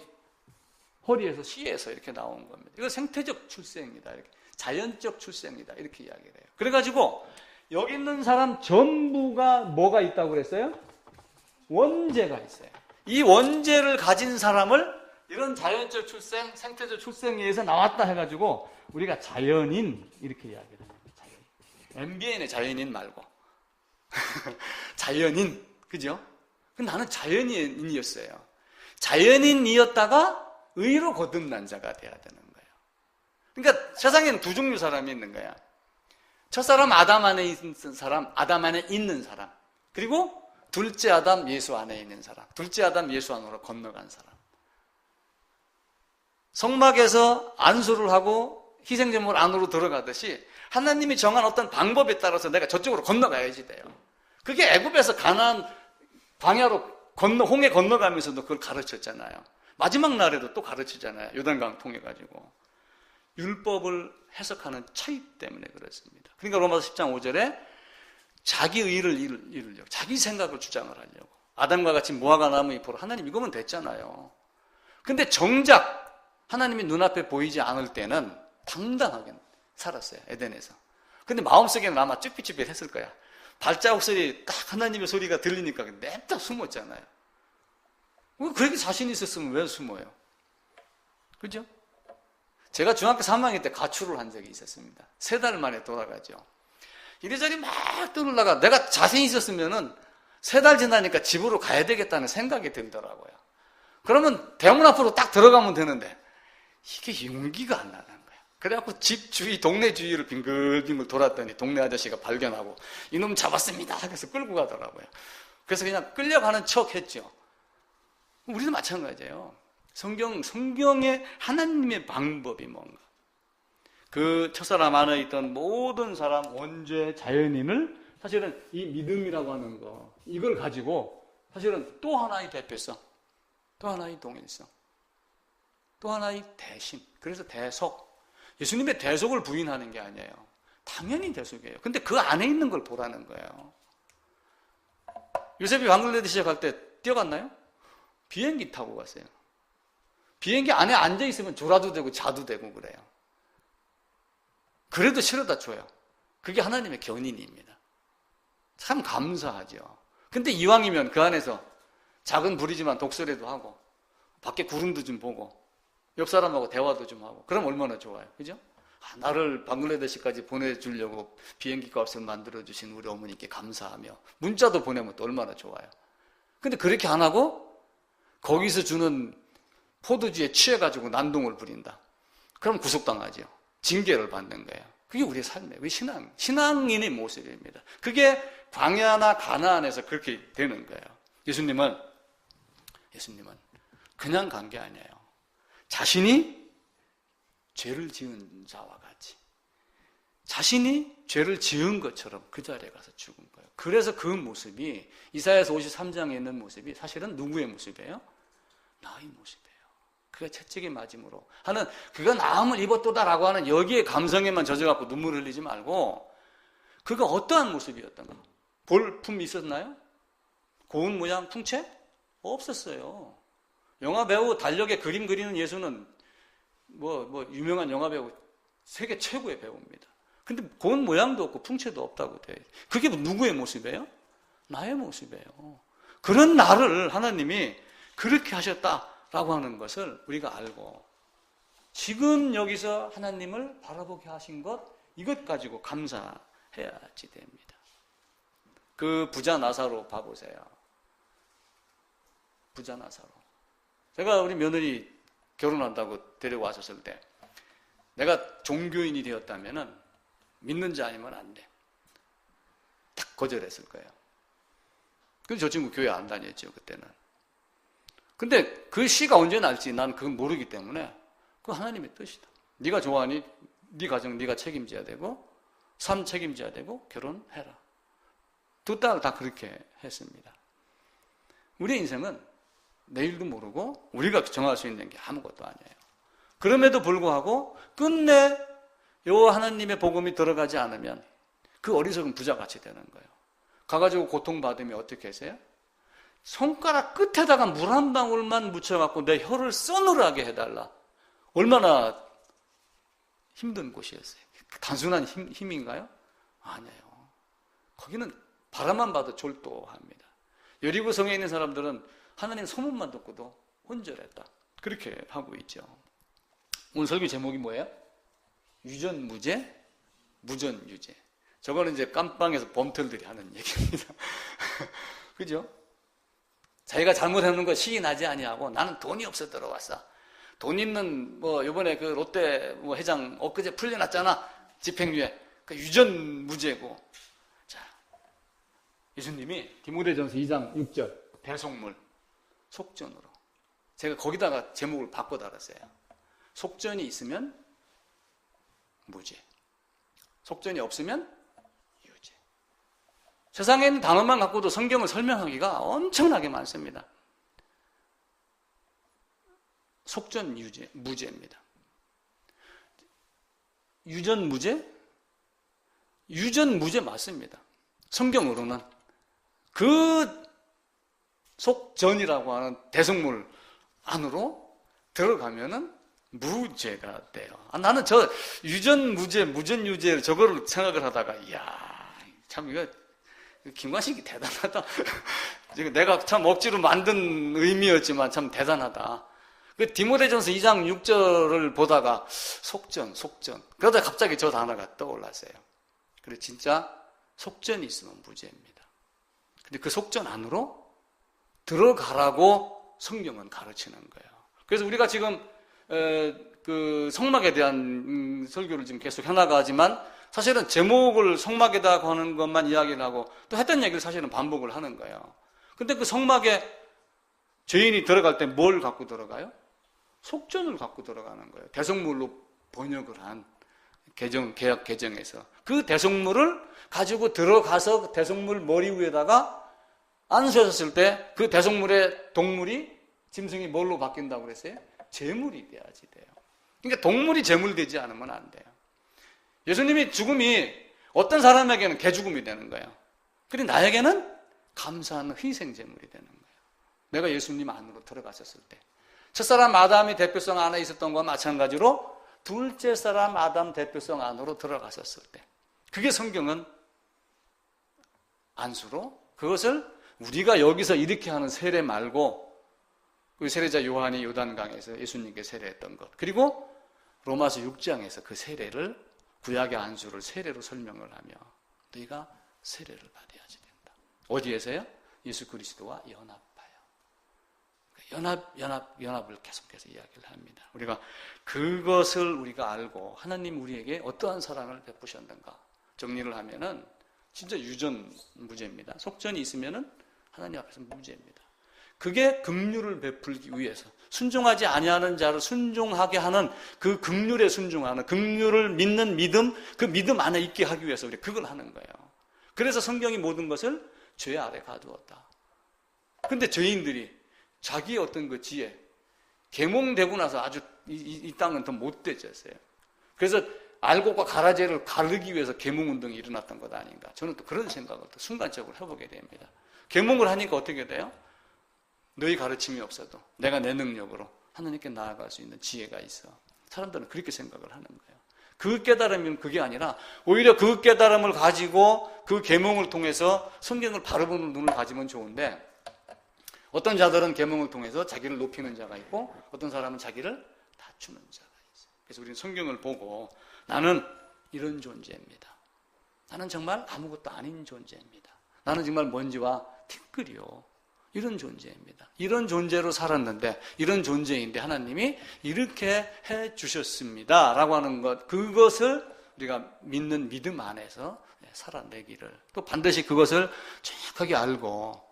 허리에서 씨에서 이렇게 나온 겁니다. 이거 생태적 출생입니다. 이렇게 자연적 출생이다 이렇게 이야기를 해요. 그래가지고 여기 있는 사람 전부가 뭐가 있다고 그랬어요? 원죄가 있어요. 이 원죄를 가진 사람을 이런 자연적 출생, 생태적 출생에 의해서 나왔다 해가지고 우리가 자연인 이렇게 이야기를 해요. 자연인. MBN의 자연인 말고 자연인, 그죠? 근데 나는 자연인이었어요. 자연인이었다가 의로 거듭난 자가 돼야 되는 거예요. 그러니까 세상에는 두 종류 사람이 있는 거야. 첫사람 아담 안에 있는 사람, 아담 안에 있는 사람. 그리고 둘째 아담 예수 안에 있는 사람. 둘째 아담 예수 안으로 건너간 사람. 성막에서 안수를 하고 희생제물 안으로 들어가듯이 하나님이 정한 어떤 방법에 따라서 내가 저쪽으로 건너가야지 돼요. 그게 애굽에서 가나안 광야로 홍해 건너가면서도 그걸 가르쳤잖아요. 마지막 날에도 또 가르치잖아요. 요단강 통해가지고. 율법을 해석하는 차이 때문에 그렇습니다. 그러니까 로마서 10장 5절에 자기 의를 이루려고, 자기 생각을 주장을 하려고. 아담과 같이 무화과 나무 잎으로 하나님 이거면 됐잖아요. 근데 정작 하나님이 눈앞에 보이지 않을 때는 당당하게 살았어요. 에덴에서. 근데 마음속에는 아마 쭈삣쭈삣 했을 거야. 발자국 소리, 딱 하나님의 소리가 들리니까 냅다 숨었잖아요. 그렇게 자신 있었으면 왜 숨어요? 그죠? 제가 중학교 3학년 때 가출을 한 적이 있었습니다. 3달 만에 돌아가죠. 이리저리 막 떠놀다가 내가 자신 있었으면은 3달 지나니까 집으로 가야 되겠다는 생각이 들더라고요. 그러면 대문 앞으로 딱 들어가면 되는데 이게 용기가 안 나는 거야. 그래갖고 집 주위, 동네 주위를 빙글빙글 돌았더니 동네 아저씨가 발견하고 이놈 잡았습니다. 그래서 끌고 가더라고요. 그래서 그냥 끌려가는 척 했죠. 우리도 마찬가지예요. 성경의 하나님의 방법이 뭔가. 그 첫사람 안에 있던 모든 사람, 원죄, 자연인을 사실은 이 믿음이라고 하는 거, 이걸 가지고 사실은 또 하나의 대표성, 또 하나의 동일성, 또 하나의 대신, 그래서 대속. 예수님의 대속을 부인하는 게 아니에요. 당연히 대속이에요. 근데 그 안에 있는 걸 보라는 거예요. 요셉이 방글라데시에 갈 때 뛰어갔나요? 비행기 타고 갔어요. 비행기 안에 앉아있으면 졸아도 되고 자도 되고 그래요. 그래도 실어다 줘요. 그게 하나님의 견인입니다. 참 감사하죠. 근데 이왕이면 그 안에서 작은 불이지만 독서라도 하고 밖에 구름도 좀 보고 옆 사람하고 대화도 좀 하고 그럼 얼마나 좋아요. 그죠? 나를 방글라데시까지 보내주려고 비행기 값을 만들어주신 우리 어머니께 감사하며 문자도 보내면 또 얼마나 좋아요. 근데 그렇게 안 하고 거기서 주는 포도주에 취해가지고 난동을 부린다. 그럼 구속당하죠. 징계를 받는 거예요. 그게 우리의 삶이에요. 우리 신앙인의 모습입니다. 그게 광야나 가나안에서 그렇게 되는 거예요. 예수님은 그냥 간 게 아니에요. 자신이 죄를 지은 자와 같이 자신이 죄를 지은 것처럼 그 자리에 가서 죽은 거예요. 그래서 그 모습이 이사야서 53장에 있는 모습이 사실은 누구의 모습이에요? 나의 모습이에요. 그가 채찍에 맞음으로 하는 그가 나음을 입었도다라고 하는 여기에 감성에만 젖어갖고 눈물을 흘리지 말고 그가 어떠한 모습이었던가? 볼품이 있었나요? 고운 모양 풍채? 없었어요. 영화배우 달력에 그림 그리는 예수는 유명한 영화배우 세계 최고의 배우입니다. 근데 고운 모양도 없고 풍채도 없다고 돼. 그게 누구의 모습이에요? 나의 모습이에요. 그런 나를 하나님이 그렇게 하셨다라고 하는 것을 우리가 알고 지금 여기서 하나님을 바라보게 하신 것 이것 가지고 감사해야지 됩니다. 그 부자 나사로 봐보세요. 부자 나사로. 제가 우리 며느리 결혼한다고 데려왔었을 때 내가 종교인이 되었다면 믿는 자 아니면 안 돼. 딱 거절했을 거예요. 그래서 저 친구 교회 안 다녔죠, 그때는. 근데 그 시가 언제 날지 난 그건 모르기 때문에 그건 하나님의 뜻이다. 네가 좋아하니 네 가정 네가 책임져야 되고 삶 책임져야 되고 결혼해라. 두 딸 다 그렇게 했습니다. 우리의 인생은 내일도 모르고 우리가 정할 수 있는 게 아무것도 아니에요. 그럼에도 불구하고 끝내 요 하나님의 복음이 들어가지 않으면 그 어리석은 부자같이 되는 거예요. 가가지고 고통받으면 어떻게 하세요? 손가락 끝에다가 물 한 방울만 묻혀갖고 내 혀를 서늘하게 해달라. 얼마나 힘든 곳이었어요. 단순한 힘인가요? 아니에요. 거기는 바람만 봐도 졸도합니다. 여리고성에 있는 사람들은 하나님 소문만 듣고도 혼절했다. 그렇게 하고 있죠. 오늘 설교 제목이 뭐예요? 유전무죄, 무전유죄. 저거는 이제 깜빵에서 범털들이 하는 얘기입니다. 그죠? 자기가 잘못했는 거 시인하지 아니하고 나는 돈이 없어 들어왔어. 돈 있는 뭐 이번에 그 롯데 뭐 회장 엊그제 풀려났잖아. 집행유예. 그 유전무죄고. 자, 예수님이 디모데전서 2장 6절 대속물 속전으로. 제가 거기다가 제목을 바꿔 달았어요. 속전이 있으면 무죄. 속전이 없으면 유죄. 세상에 있는 단어만 갖고도 성경을 설명하기가 엄청나게 많습니다. 속전 유죄, 무죄입니다. 유전 무죄? 유전 무죄 맞습니다. 성경으로는 그 속전이라고 하는 대속물 안으로 들어가면은 무죄가 돼요. 나는 저 유전 무죄, 무전 유죄 저거를 생각을 하다가 이야, 참 이거 김관식이 대단하다. 내가 참 억지로 만든 의미였지만 참 대단하다. 그 디모데전서 2장 6절을 보다가 속전. 그러다 갑자기 저 단어가 떠올랐어요. 그래 진짜 속전이 있으면 무죄입니다. 근데 그 속전 안으로 들어가라고 성경은 가르치는 거예요. 그래서 우리가 지금 그 성막에 대한 설교를 지금 계속 해나가지만 사실은 제목을 성막에다 거는 것만 이야기를 하고 또 했던 얘기를 사실은 반복을 하는 거예요. 근데 그 성막에 죄인이 들어갈 때 뭘 갖고 들어가요? 속전을 갖고 들어가는 거예요. 대속물로 번역을 한 개역 개정에서 그 대속물을 가지고 들어가서 대속물 머리 위에다가 안수했을 때 그 대속물의 동물이 짐승이 뭘로 바뀐다고 그랬어요? 제물이 돼야지 돼요. 그러니까 동물이 제물 되지 않으면 안 돼요. 예수님이 죽음이 어떤 사람에게는 개죽음이 되는 거예요. 그리고 나에게는 감사하는 희생 제물이 되는 거예요. 내가 예수님 안으로 들어갔었을 때 첫사람 아담이 대표성 안에 있었던 것과 마찬가지로 둘째 사람 아담 대표성 안으로 들어갔었을 때 그게 성경은 안수로 그것을 우리가 여기서 이렇게 하는 세례 말고 그 세례자 요한이 요단강에서 예수님께 세례했던 것 그리고 로마서 6장에서 그 세례를 구약의 안수를 세례로 설명을 하며 너희가 세례를 받아야지 된다. 어디에서요? 예수 그리스도와 연합을 계속해서 이야기를 합니다. 우리가 그것을 우리가 알고 하나님 우리에게 어떠한 사랑을 베푸셨는가 정리를 하면은 진짜 유전 무죄입니다. 속전이 있으면은 하나님 앞에서 무죄입니다. 그게 긍휼을 베풀기 위해서 순종하지 아니하는 자를 순종하게 하는 그 긍휼에 순종하는 긍휼을 믿는 믿음 그 믿음 안에 있게 하기 위해서 우리 그걸 하는 거예요. 그래서 성경이 모든 것을 죄 아래 가두었다. 근데 죄인들이 자기의 어떤 그 지혜 계몽되고 나서 아주 이 땅은 더 못되졌어요. 그래서 알곡과 가라지를 가르기 위해서 계몽운동이 일어났던 것 아닌가. 저는 또 그런 생각을 또 순간적으로 해보게 됩니다. 계몽을 하니까 어떻게 돼요? 너희 가르침이 없어도 내가 내 능력으로 하나님께 나아갈 수 있는 지혜가 있어. 사람들은 그렇게 생각을 하는 거예요. 그 깨달음은 그게 아니라 오히려 그 깨달음을 가지고 그 계몽을 통해서 성경을 바라보는 눈을 가지면 좋은데 어떤 자들은 계명을 통해서 자기를 높이는 자가 있고 어떤 사람은 자기를 낮추는 자가 있어요. 그래서 우리는 성경을 보고 나는 이런 존재입니다. 나는 정말 아무것도 아닌 존재입니다. 나는 정말 먼지와 티끌이요. 이런 존재입니다. 이런 존재로 살았는데 이런 존재인데 하나님이 이렇게 해 주셨습니다. 라고 하는 것 그것을 우리가 믿는 믿음 안에서 살아내기를 또 반드시 그것을 정확하게 알고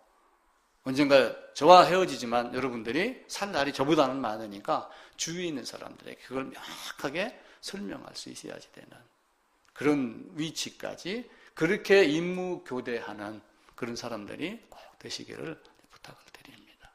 언젠가 저와 헤어지지만 여러분들이 살 날이 저보다는 많으니까 주위에 있는 사람들에게 그걸 명확하게 설명할 수 있어야지 되는 그런 위치까지 그렇게 임무 교대하는 그런 사람들이 꼭 되시기를 부탁을 드립니다.